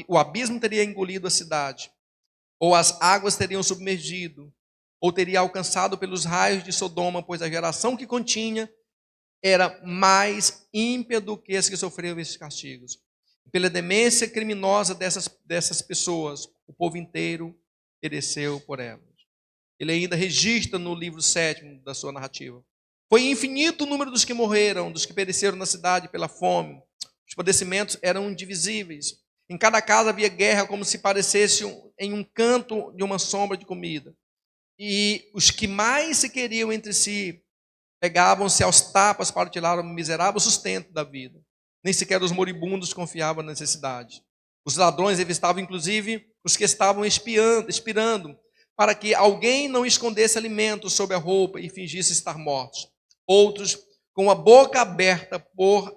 O abismo teria engolido a cidade, ou as águas teriam submergido, ou teria alcançado pelos raios de Sodoma, pois a geração que continha era mais ímpia do que as que sofreram esses castigos. Pela demência criminosa dessas pessoas, o povo inteiro pereceu por elas. Ele ainda registra no livro 7 da sua narrativa. Foi infinito o número dos que morreram, dos que pereceram na cidade pela fome. Os padecimentos eram indivisíveis. Em cada casa havia guerra, como se parecesse em um canto de uma sombra de comida. E os que mais se queriam entre si pegavam-se aos tapas para tirar o miserável sustento da vida. Nem sequer os moribundos confiavam na necessidade. Os ladrões revistavam, inclusive, os que estavam expirando, para que alguém não escondesse alimentos sob a roupa e fingisse estar mortos. Outros, com a boca aberta por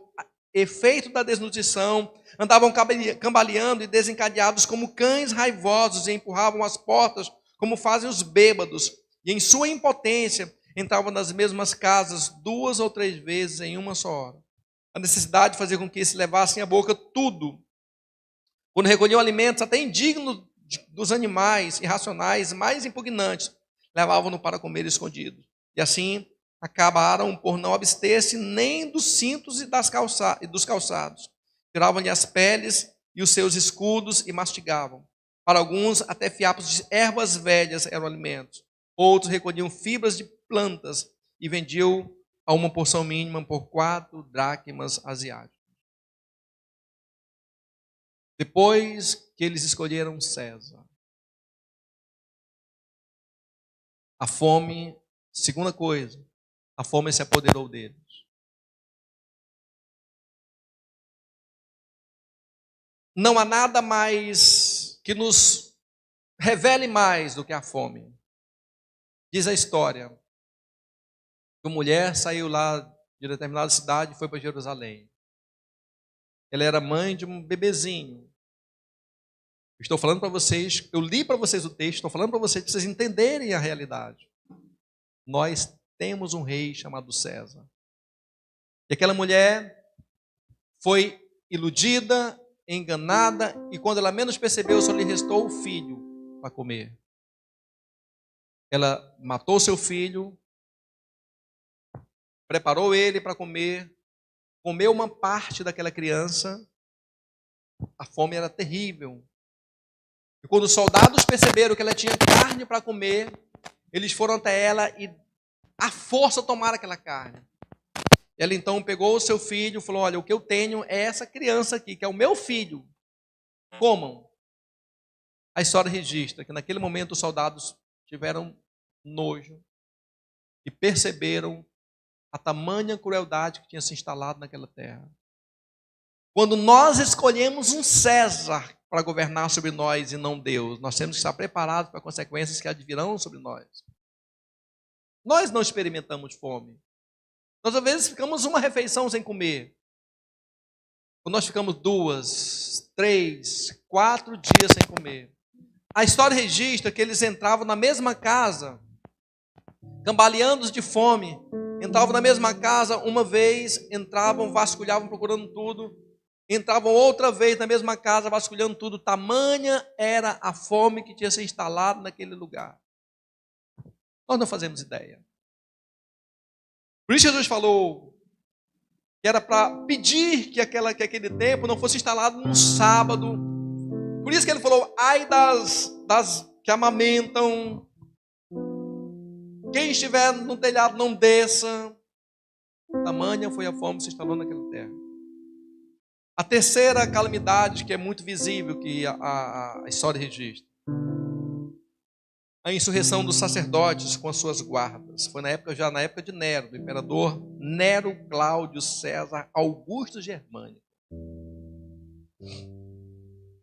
efeito da desnutrição, andavam cambaleando e desencadeados como cães raivosos e empurravam as portas como fazem os bêbados. E em sua impotência entravam nas mesmas casas 2 ou 3 vezes em uma só hora. A necessidade fazia com que se levassem à boca tudo. Quando recolhiam alimentos até indignos dos animais irracionais mais impugnantes, levavam-no para comer escondido. E assim acabaram por não abster-se nem dos cintos e dos calçados. Tiravam-lhe as peles e os seus escudos e mastigavam. Para alguns, até fiapos de ervas velhas eram alimentos. Outros recolhiam fibras de plantas e vendiam a uma porção mínima por 4 dracmas asiáticas. Depois que eles escolheram César, a fome, segunda coisa, a fome se apoderou deles. Não há nada mais que nos revele mais do que a fome. Diz a história que uma mulher saiu lá de determinada cidade e foi para Jerusalém. Ela era mãe de um bebezinho. Estou falando para vocês, eu li para vocês o texto, estou falando para vocês entenderem a realidade. Nós temos um rei chamado César. E aquela mulher foi iludida, enganada, e quando ela menos percebeu, só lhe restou o filho para comer. Ela matou seu filho, preparou ele para comer, comeu uma parte daquela criança. A fome era terrível. E quando os soldados perceberam que ela tinha carne para comer, eles foram até ela e à força tomaram aquela carne. Ela então pegou o seu filho e falou: olha, o que eu tenho é essa criança aqui, que é o meu filho. Comam. A história registra que naquele momento os soldados tiveram nojo e perceberam a tamanha crueldade que tinha se instalado naquela terra. Quando nós escolhemos um César para governar sobre nós e não Deus, nós temos que estar preparados para consequências que advirão sobre nós. Nós não experimentamos fome. Nós, às vezes, ficamos uma refeição sem comer. Quando nós ficamos 2, 3, 4 dias sem comer. A história registra que eles entravam na mesma casa, cambaleando de fome. Entravam na mesma casa uma vez, entravam, vasculhavam, procurando tudo. Entravam outra vez na mesma casa, vasculhando tudo. Tamanha era a fome que tinha se instalado naquele lugar. Nós não fazemos ideia. Por isso Jesus falou que era para pedir que aquele tempo não fosse instalado num sábado. Por isso que ele falou: ai das que amamentam. Quem estiver no telhado não desça. Tamanha foi a fome que se instalou naquela terra. A terceira calamidade, que é muito visível, que a história registra: a insurreição dos sacerdotes com as suas guardas. Foi já na época de Nero, do imperador Nero Cláudio César Augusto Germânico.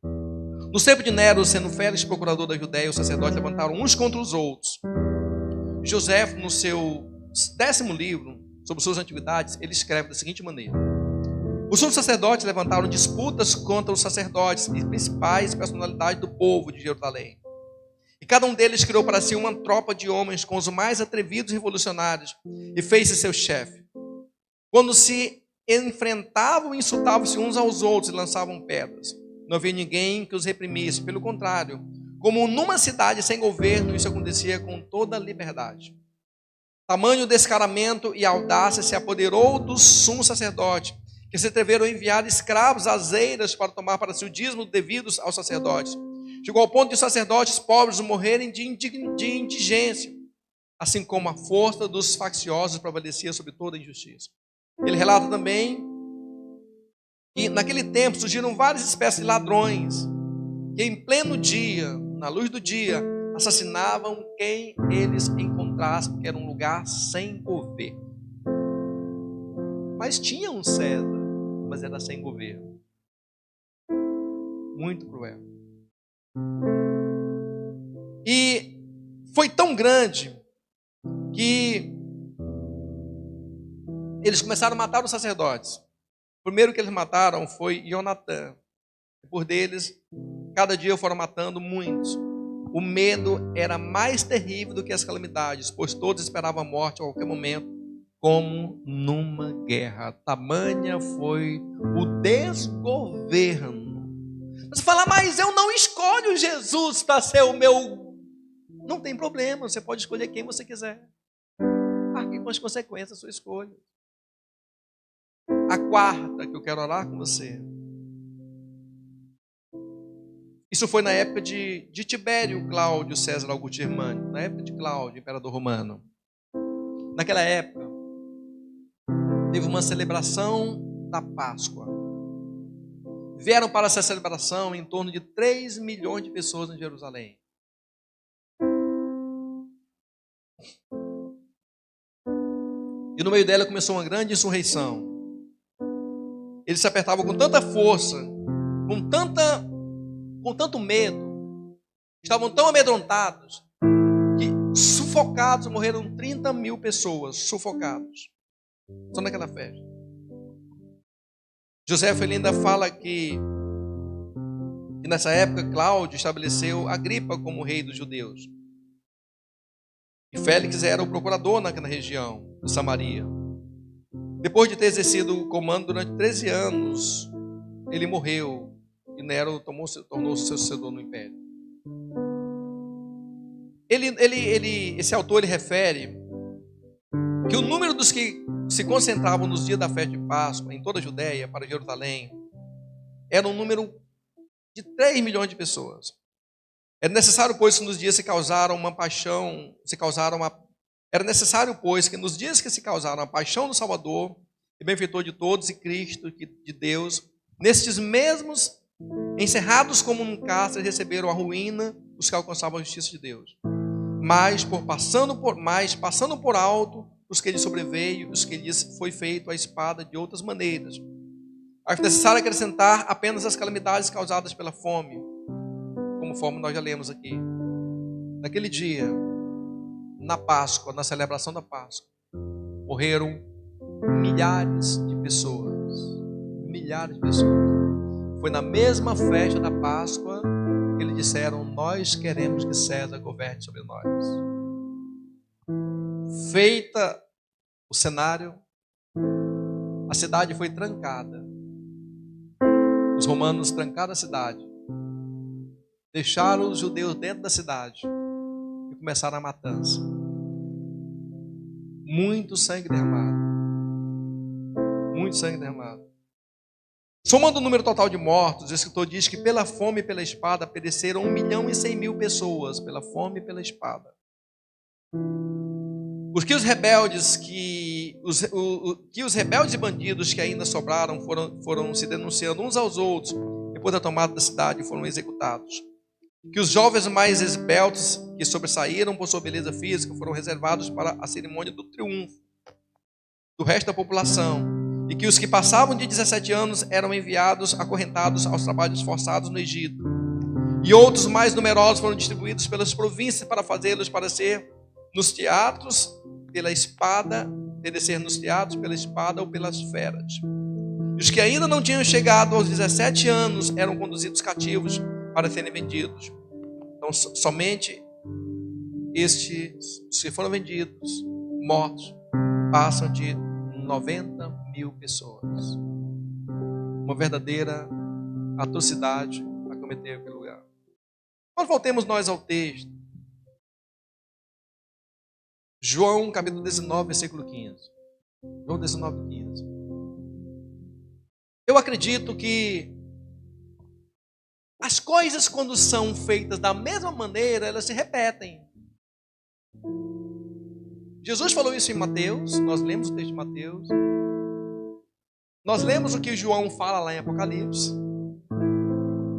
No tempo de Nero, sendo Félix procurador da Judéia, os sacerdotes levantaram uns contra os outros. José, no seu 10º livro, sobre suas antiguidades, ele escreve da seguinte maneira: os sumos sacerdotes levantaram disputas contra os sacerdotes e principais personalidades do povo de Jerusalém. E cada um deles criou para si uma tropa de homens com os mais atrevidos e revolucionários e fez-se seu chefe. Quando se enfrentavam, insultavam-se uns aos outros e lançavam pedras. Não havia ninguém que os reprimisse. Pelo contrário, como numa cidade sem governo, isso acontecia com toda a liberdade. Tamanho descaramento e audácia se apoderou dos sumos sacerdotes, que se atreveram a enviar escravos às eiras para tomar para si o dízimo devidos aos sacerdotes. Chegou ao ponto de os sacerdotes pobres morrerem de indigência, assim como a força dos facciosos prevalecia sobre toda a injustiça. Ele relata também que naquele tempo surgiram várias espécies de ladrões, que em pleno dia, na luz do dia, assassinavam quem eles encontrassem, porque era um lugar sem governo. Mas tinha um César, mas era sem governo. Muito cruel. E foi tão grande que eles começaram a matar os sacerdotes. O primeiro que eles mataram foi Jonatã. Por deles, cada dia foram matando muitos. O medo era mais terrível do que as calamidades, pois todos esperavam a morte a qualquer momento, como numa guerra. Tamanha foi o desgoverno. Você fala: mas eu não escolho Jesus para ser o meu... Não tem problema, você pode escolher quem você quiser. Arque com as consequências da sua escolha. A quarta que eu quero orar com você. Isso foi na época de Tibério Cláudio César Augusto Germânico, na época de Cláudio, imperador romano. Naquela época, teve uma celebração da Páscoa. Vieram para essa celebração em torno de 3 milhões de pessoas em Jerusalém. E no meio dela começou uma grande insurreição. Eles se apertavam com tanta força, com tanto medo, estavam tão amedrontados, que sufocados, morreram 30 mil pessoas, sufocados, só naquela festa. José ainda fala que nessa época Cláudio estabeleceu Agripa como rei dos judeus. E Félix era o procurador naquela região de Samaria. Depois de ter exercido o comando durante 13 anos, ele morreu e Nero tornou-se seu sucessor no império. Esse autor ele refere que o número dos que se concentravam nos dias da festa de Páscoa em toda a Judéia para Jerusalém era um número de 3 milhões de pessoas. Era necessário, pois, que nos dias Era necessário, pois, que nos dias que se causaram a paixão do Salvador e benfeitor de todos e Cristo de Deus, nestes mesmos, encerrados como num cárcere, receberam a ruína os que alcançavam a justiça de Deus. Mas passando por alto os que lhes sobreveio, os que lhes foi feito a espada de outras maneiras. É necessário acrescentar apenas as calamidades causadas pela fome, conforme nós já lemos aqui. Naquele dia, na Páscoa, na celebração da Páscoa, morreram milhares de pessoas. Milhares de pessoas. Foi na mesma festa da Páscoa que eles disseram: nós queremos que César governe sobre nós. Feita o cenário, a cidade foi trancada. Os romanos trancaram a cidade, deixaram os judeus dentro da cidade e começaram a matança. Muito sangue derramado. Muito sangue derramado. Somando o número total de mortos, o escritor diz que pela fome e pela espada pereceram 1.100.000 pessoas, pela fome e pela espada. Os rebeldes e bandidos que ainda sobraram foram se denunciando uns aos outros depois da tomada da cidade e foram executados. Que os jovens mais esbeltos que sobressaíram por sua beleza física foram reservados para a cerimônia do triunfo do resto da população. E que os que passavam de 17 anos eram enviados, acorrentados aos trabalhos forçados no Egito. E outros mais numerosos foram distribuídos pelas províncias para fazê-los padecer nos teatros pela espada, perecer nos teatros pela espada ou pelas feras. E os que ainda não tinham chegado aos 17 anos eram conduzidos cativos para serem vendidos. Então, somente estes que foram vendidos, mortos, passam de 90.000 pessoas. Uma verdadeira atrocidade a cometer aquele lugar. Mas voltemos nós ao texto. João capítulo 19, versículo 15. João 19, 15. Eu acredito que as coisas, quando são feitas da mesma maneira, elas se repetem. Jesus falou isso em Mateus, nós lemos o texto de Mateus. Nós lemos o que João fala lá em Apocalipse.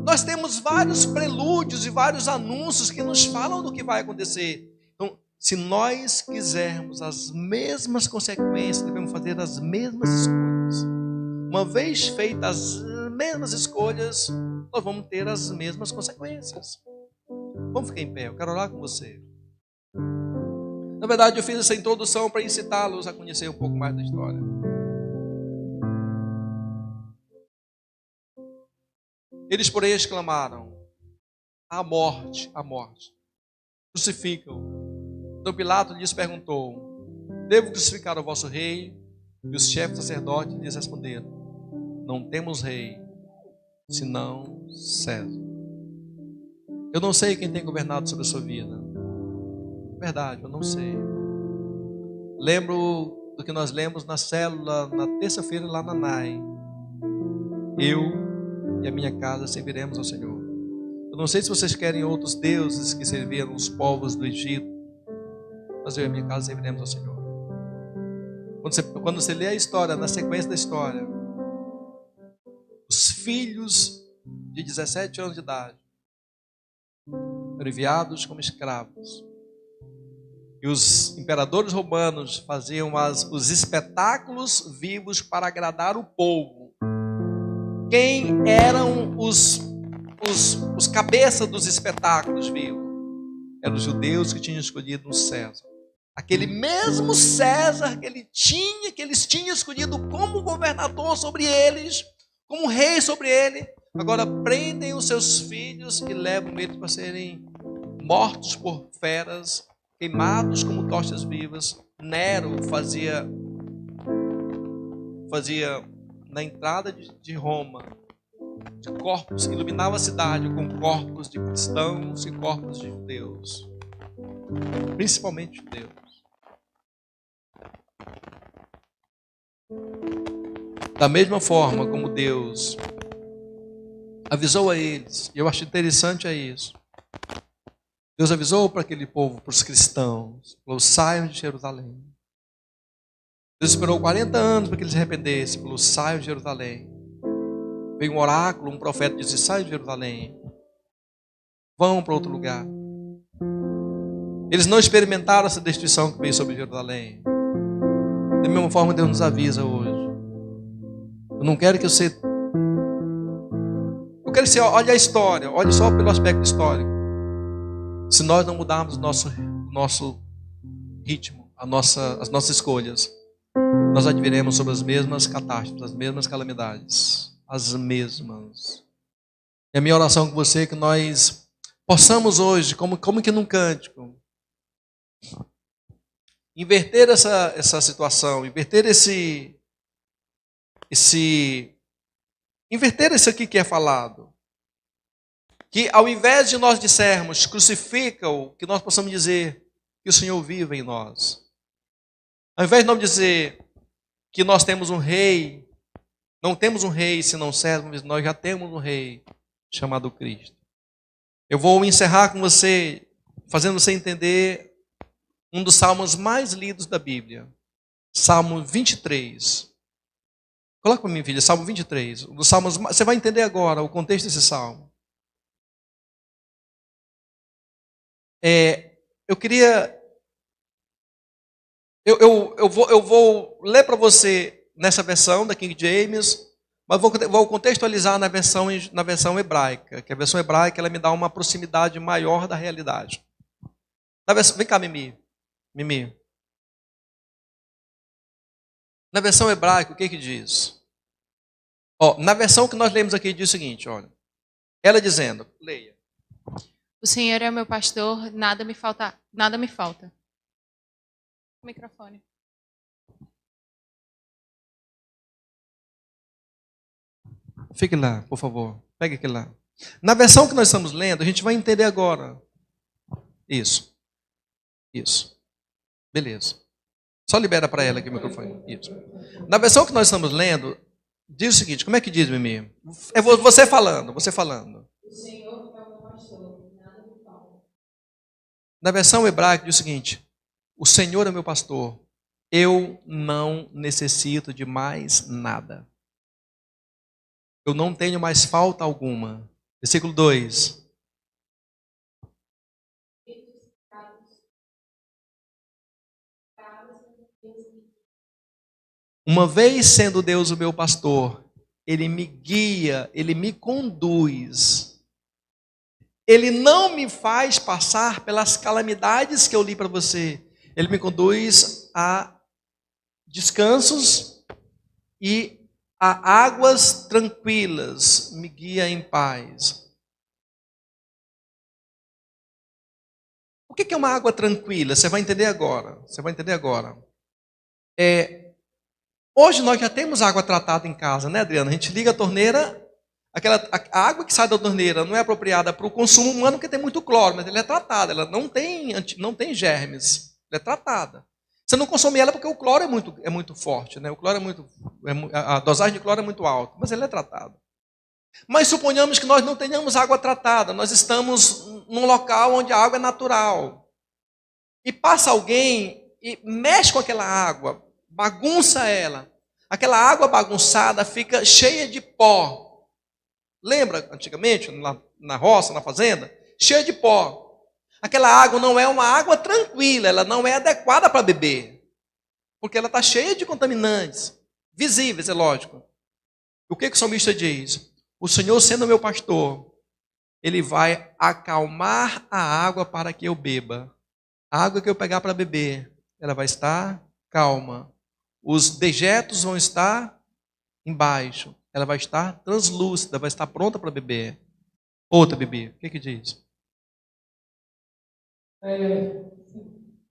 Nós temos vários prelúdios e vários anúncios que nos falam do que vai acontecer. Então, se nós quisermos as mesmas consequências, devemos fazer as mesmas escolhas. Uma vez feitas as mesmas escolhas, nós vamos ter as mesmas consequências. Vamos ficar em pé, eu quero orar com você. Na verdade, eu fiz essa introdução para incitá-los a conhecer um pouco mais da história. Eles, porém, exclamaram: a morte, a morte. Crucificam. Então Pilato lhes perguntou: devo crucificar o vosso rei? E os chefes sacerdotes lhes responderam: não temos rei, senão César. Eu não sei quem tem governado sobre a sua vida. Verdade, eu não sei. Lembro do que nós lemos na célula, na terça-feira lá na NAI. Eu e a minha casa serviremos ao Senhor. Eu não sei se vocês querem outros deuses que serviram os povos do Egito, mas eu e a minha casa serviremos ao Senhor. Quando você lê a história, na sequência da história, os filhos de 17 anos de idade foram enviados como escravos. E os imperadores romanos faziam os espetáculos vivos para agradar o povo. Quem eram os cabeças dos espetáculos vivos? Eram os judeus que tinham escolhido um César. Aquele mesmo César que eles tinham escolhido como governador sobre eles, como rei sobre ele, agora prendem os seus filhos e levam eles para serem mortos por feras, queimados como tochas vivas. Nero fazia na entrada de Roma, de corpos, iluminava a cidade com corpos de cristãos e corpos de judeus. Principalmente judeus. Da mesma forma como Deus avisou a eles, e eu acho interessante isso. Deus avisou para aquele povo, para os cristãos, falou: saiam de Jerusalém. Deus esperou 40 anos para que eles se arrependessem, falou: saiam de Jerusalém. Veio um oráculo, um profeta disse: saiam de Jerusalém, vão para outro lugar. Eles não experimentaram essa destruição que veio sobre Jerusalém. Da mesma forma, Deus nos avisa hoje. Eu não quero que você... Eu quero que você olhe a história, olhe só pelo aspecto histórico. Se nós não mudarmos o nosso ritmo, as nossas escolhas, nós adviremos sobre as mesmas catástrofes, as mesmas calamidades, as mesmas. E a minha oração com você é que nós possamos hoje, como que num cântico, inverter essa situação, inverter inverter isso aqui que é falado. Que ao invés de nós dissermos crucifica-o, que nós possamos dizer que o Senhor vive em nós. Ao invés de nós dizer que nós temos um rei, não temos um rei senão servo, mas nós já temos um rei chamado Cristo. Eu vou encerrar com você, fazendo você entender um dos salmos mais lidos da Bíblia. Salmo 23. Coloca para mim, filha, Salmo 23. Um dos salmos, você vai entender agora o contexto desse salmo. Eu queria... Eu vou ler para você nessa versão da King James, mas vou contextualizar na versão hebraica, que a versão hebraica ela me dá uma proximidade maior da realidade. Vem cá, Mimi. Na versão hebraica, o que diz? Na versão que nós lemos aqui, diz o seguinte, olha. Ela dizendo, leia. O Senhor é o meu pastor, nada me falta. O microfone. Fique lá, por favor. Pegue aquele lá. Na versão que nós estamos lendo, a gente vai entender agora. Isso. Beleza. Só libera para ela aqui o microfone. Isso. Na versão que nós estamos lendo, diz o seguinte, como é que diz, Mimi? É você falando. O Senhor é o meu pastor, nada me falta. Na versão hebraica diz o seguinte, o Senhor é meu pastor, eu não necessito de mais nada. Eu não tenho mais falta alguma. Versículo 2. Uma vez sendo Deus o meu pastor, Ele me guia, Ele me conduz. Ele não me faz passar pelas calamidades que eu li para você. Ele me conduz a descansos e a águas tranquilas, me guia em paz. O que é uma água tranquila? Você vai entender agora. Hoje nós já temos água tratada em casa, né, Adriana? A gente liga a torneira, a água que sai da torneira não é apropriada para o consumo humano porque tem muito cloro, mas ela é tratada, ela não tem germes, ela é tratada. Você não consome ela porque o cloro é muito forte, né? O cloro a dosagem de cloro é muito alta, mas ela é tratada. Mas suponhamos que nós não tenhamos água tratada, nós estamos num local onde a água é natural. E passa alguém e mexe com aquela água, bagunça ela. Aquela água bagunçada fica cheia de pó. Lembra, antigamente, na roça, na fazenda? Cheia de pó. Aquela água não é uma água tranquila, ela não é adequada para beber. Porque ela está cheia de contaminantes. Visíveis, é lógico. O que o salmista diz? O Senhor, sendo meu pastor, Ele vai acalmar a água para que eu beba. A água que eu pegar para beber, ela vai estar calma. Os dejetos vão estar embaixo. Ela vai estar translúcida, vai estar pronta para beber. Outra, Bibi, o que diz?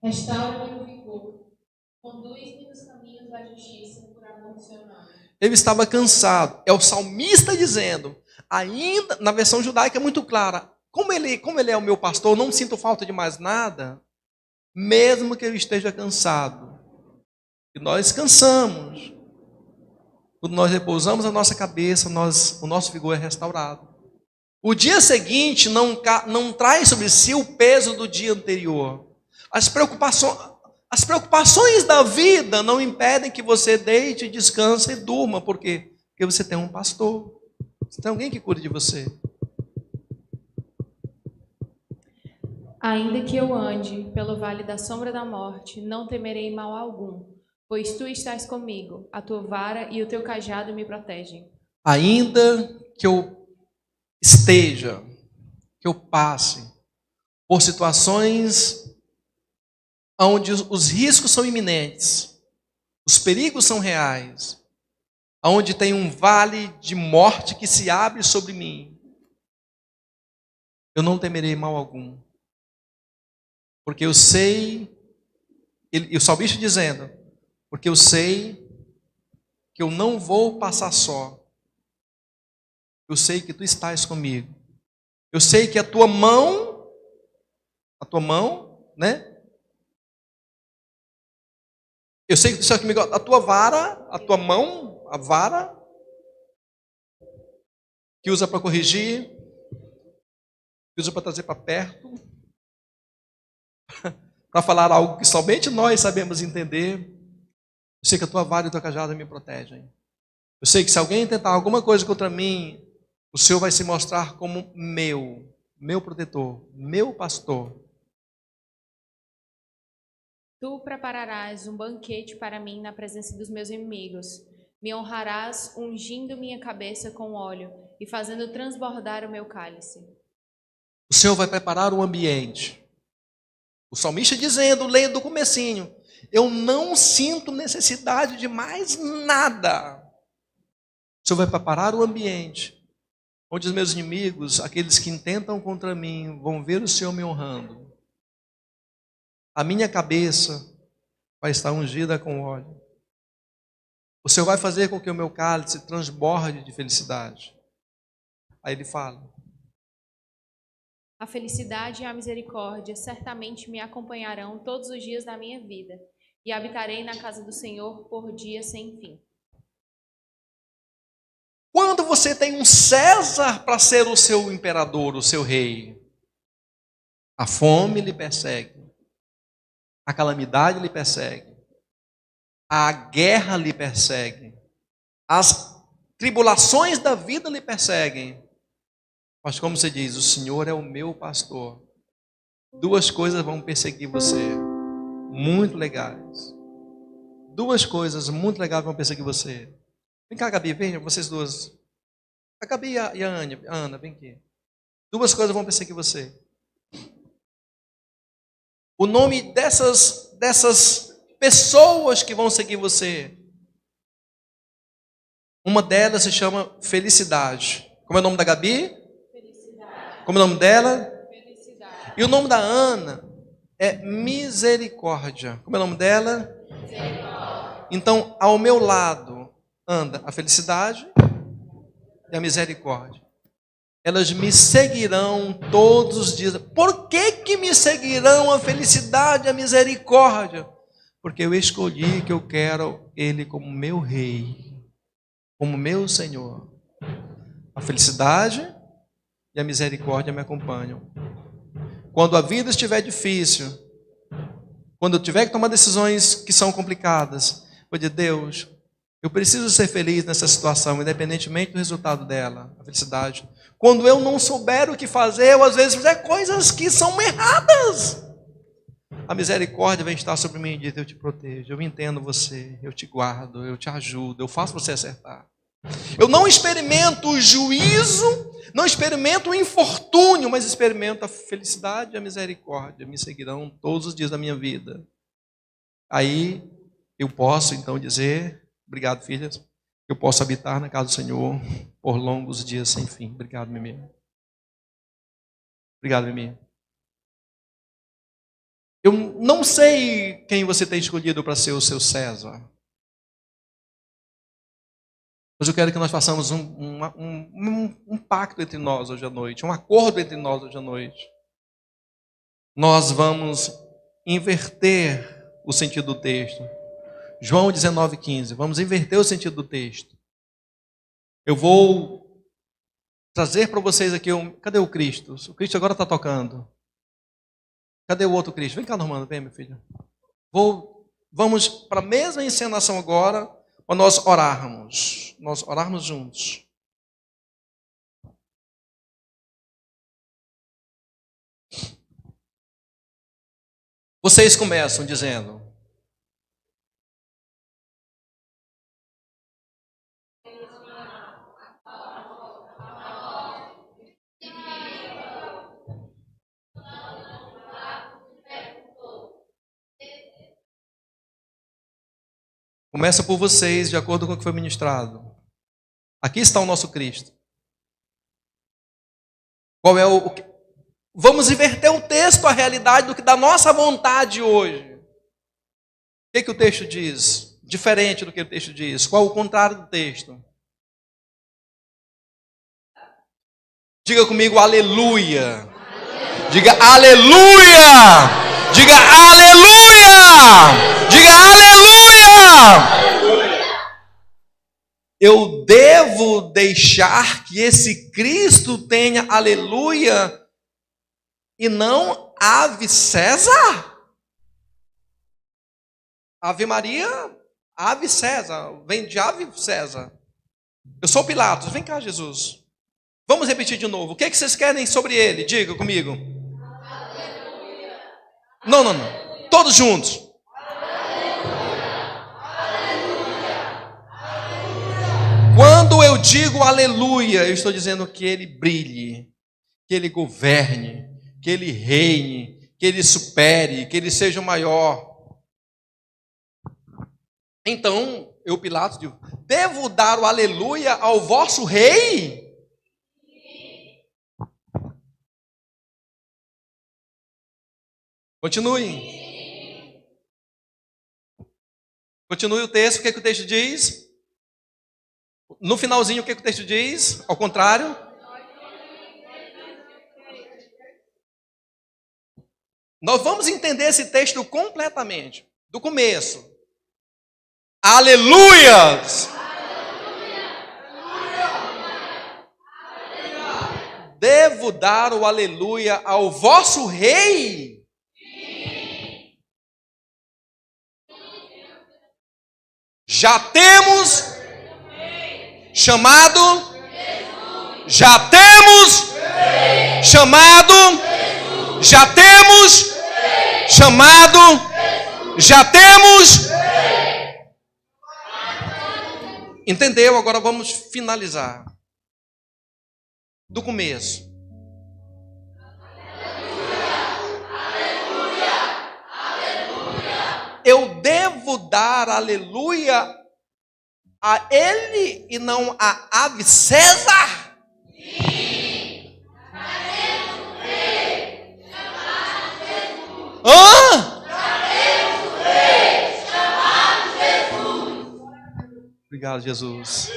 Restaura-me o vigor. Conduz-me nos caminhos da justiça por amor do seu nome. Ele estava cansado. É o salmista dizendo, ainda, na versão judaica é muito clara, como ele é o meu pastor, eu não sinto falta de mais nada, mesmo que eu esteja cansado. E nós cansamos. Quando nós repousamos a nossa cabeça, o nosso vigor é restaurado. O dia seguinte não traz sobre si o peso do dia anterior. As preocupações da vida não impedem que você deite, descanse e durma. Por quê? Porque você tem um pastor. Você tem alguém que cuide de você. Ainda que eu ande pelo vale da sombra da morte, não temerei mal algum, pois tu estás comigo, a tua vara e o teu cajado me protegem. Ainda que eu esteja, que eu passe por situações onde os riscos são iminentes, os perigos são reais, onde tem um vale de morte que se abre sobre mim, eu não temerei mal algum. Porque eu sei, e o salmista dizendo, porque eu sei que eu não vou passar só. Eu sei que tu estás comigo. Eu sei que a tua mão, né? Eu sei que tu estás comigo, a tua vara, a tua mão, a vara, que usa para corrigir, que usa para trazer para perto, para falar algo que somente nós sabemos entender. Eu sei que a tua vara e a tua cajada me protegem. Eu sei que se alguém tentar alguma coisa contra mim, o Senhor vai se mostrar como meu protetor, meu pastor. Tu prepararás um banquete para mim na presença dos meus inimigos. Me honrarás ungindo minha cabeça com óleo e fazendo transbordar o meu cálice. O Senhor vai preparar um ambiente. O salmista dizendo, lendo o comecinho, eu não sinto necessidade de mais nada. O Senhor vai preparar o ambiente onde os meus inimigos, aqueles que intentam contra mim, vão ver o Senhor me honrando. A minha cabeça vai estar ungida com óleo. O Senhor vai fazer com que o meu cálice transborde de felicidade. Aí ele fala: A felicidade e a misericórdia certamente me acompanharão todos os dias da minha vida, e habitarei na casa do Senhor por dias sem fim. Quando você tem um César para ser o seu imperador, o seu rei, a fome lhe persegue, a calamidade lhe persegue, a guerra lhe persegue, as tribulações da vida lhe perseguem. Mas como você diz, o Senhor é o meu pastor. Duas coisas vão perseguir você, muito legais. Duas coisas muito legais vão perseguir você. Vem cá, Gabi, vem, vocês duas. A Gabi e a Ana, vem aqui. Duas coisas vão perseguir você. O nome dessas pessoas que vão seguir você, uma delas se chama felicidade. Como é o nome da Gabi? Felicidade. Como é o nome dela? Felicidade. E o nome da Ana é misericórdia. Como é o nome dela? Misericórdia. Então, ao meu lado anda a felicidade e a misericórdia. Elas me seguirão todos os dias. Por que me seguirão a felicidade e a misericórdia? Porque eu escolhi que eu quero Ele como meu rei, como meu Senhor. A felicidade e a misericórdia me acompanham. Quando a vida estiver difícil, quando eu tiver que tomar decisões que são complicadas, vou dizer: Deus, eu preciso ser feliz nessa situação, independentemente do resultado dela, a felicidade. Quando eu não souber o que fazer, eu às vezes fizer coisas que são erradas, a misericórdia vem estar sobre mim e diz: eu te protejo, eu entendo você, eu te guardo, eu te ajudo, eu faço você acertar. Eu não experimento o juízo, não experimento o infortúnio, mas experimento a felicidade e a misericórdia. Me seguirão todos os dias da minha vida. Aí eu posso então dizer: obrigado, filhas. Eu posso habitar na casa do Senhor por longos dias sem fim. Obrigado, Mimi. Obrigado, Mimi. Eu não sei quem você tem escolhido para ser o seu César. Hoje eu quero que nós façamos um pacto entre nós hoje à noite, um acordo entre nós hoje à noite. Nós vamos inverter o sentido do texto. João 19,15. Vamos inverter o sentido do texto. Eu vou trazer para vocês aqui Cadê o Cristo? O Cristo agora está tocando. Cadê o outro Cristo? Vem cá, Normando, vem, meu filho. Vamos para a mesma encenação agora, para nós orarmos. Nós orarmos juntos. Vocês começam dizendo: começa por vocês, de acordo com o que foi ministrado. Aqui está o nosso Cristo. Qual é Vamos inverter o texto, a realidade da nossa vontade hoje. O que o texto diz? Diferente do que o texto diz. Qual o contrário do texto? Diga comigo, aleluia. Diga aleluia. Diga aleluia. Diga aleluia. Eu devo deixar que esse Cristo tenha aleluia e não Ave César? Ave Maria, Ave César, vem de Ave César. Eu sou Pilatos, vem cá, Jesus. Vamos repetir de novo. O que vocês querem sobre ele? Diga comigo. Aleluia. Não. Todos juntos. Quando eu digo aleluia, eu estou dizendo que ele brilhe, que ele governe, que ele reine, que ele supere, que ele seja o maior. Então, eu, Pilatos, digo: devo dar o aleluia ao vosso rei? Continue. Continue o texto. O que o texto diz? No finalzinho, o que o texto diz? Ao contrário. Nós vamos entender esse texto completamente. Do começo. Aleluias! Devo dar o aleluia ao vosso rei? Já temos chamado? Já temos chamado? Já temos chamado? Já temos? Entendeu? Agora vamos finalizar. Do começo. Eu devo dar aleluia a ele e não a Ave César? Sim. Daremos o rei chamado Jesus. Hã? Daremos o rei chamado Jesus. Obrigado, Jesus.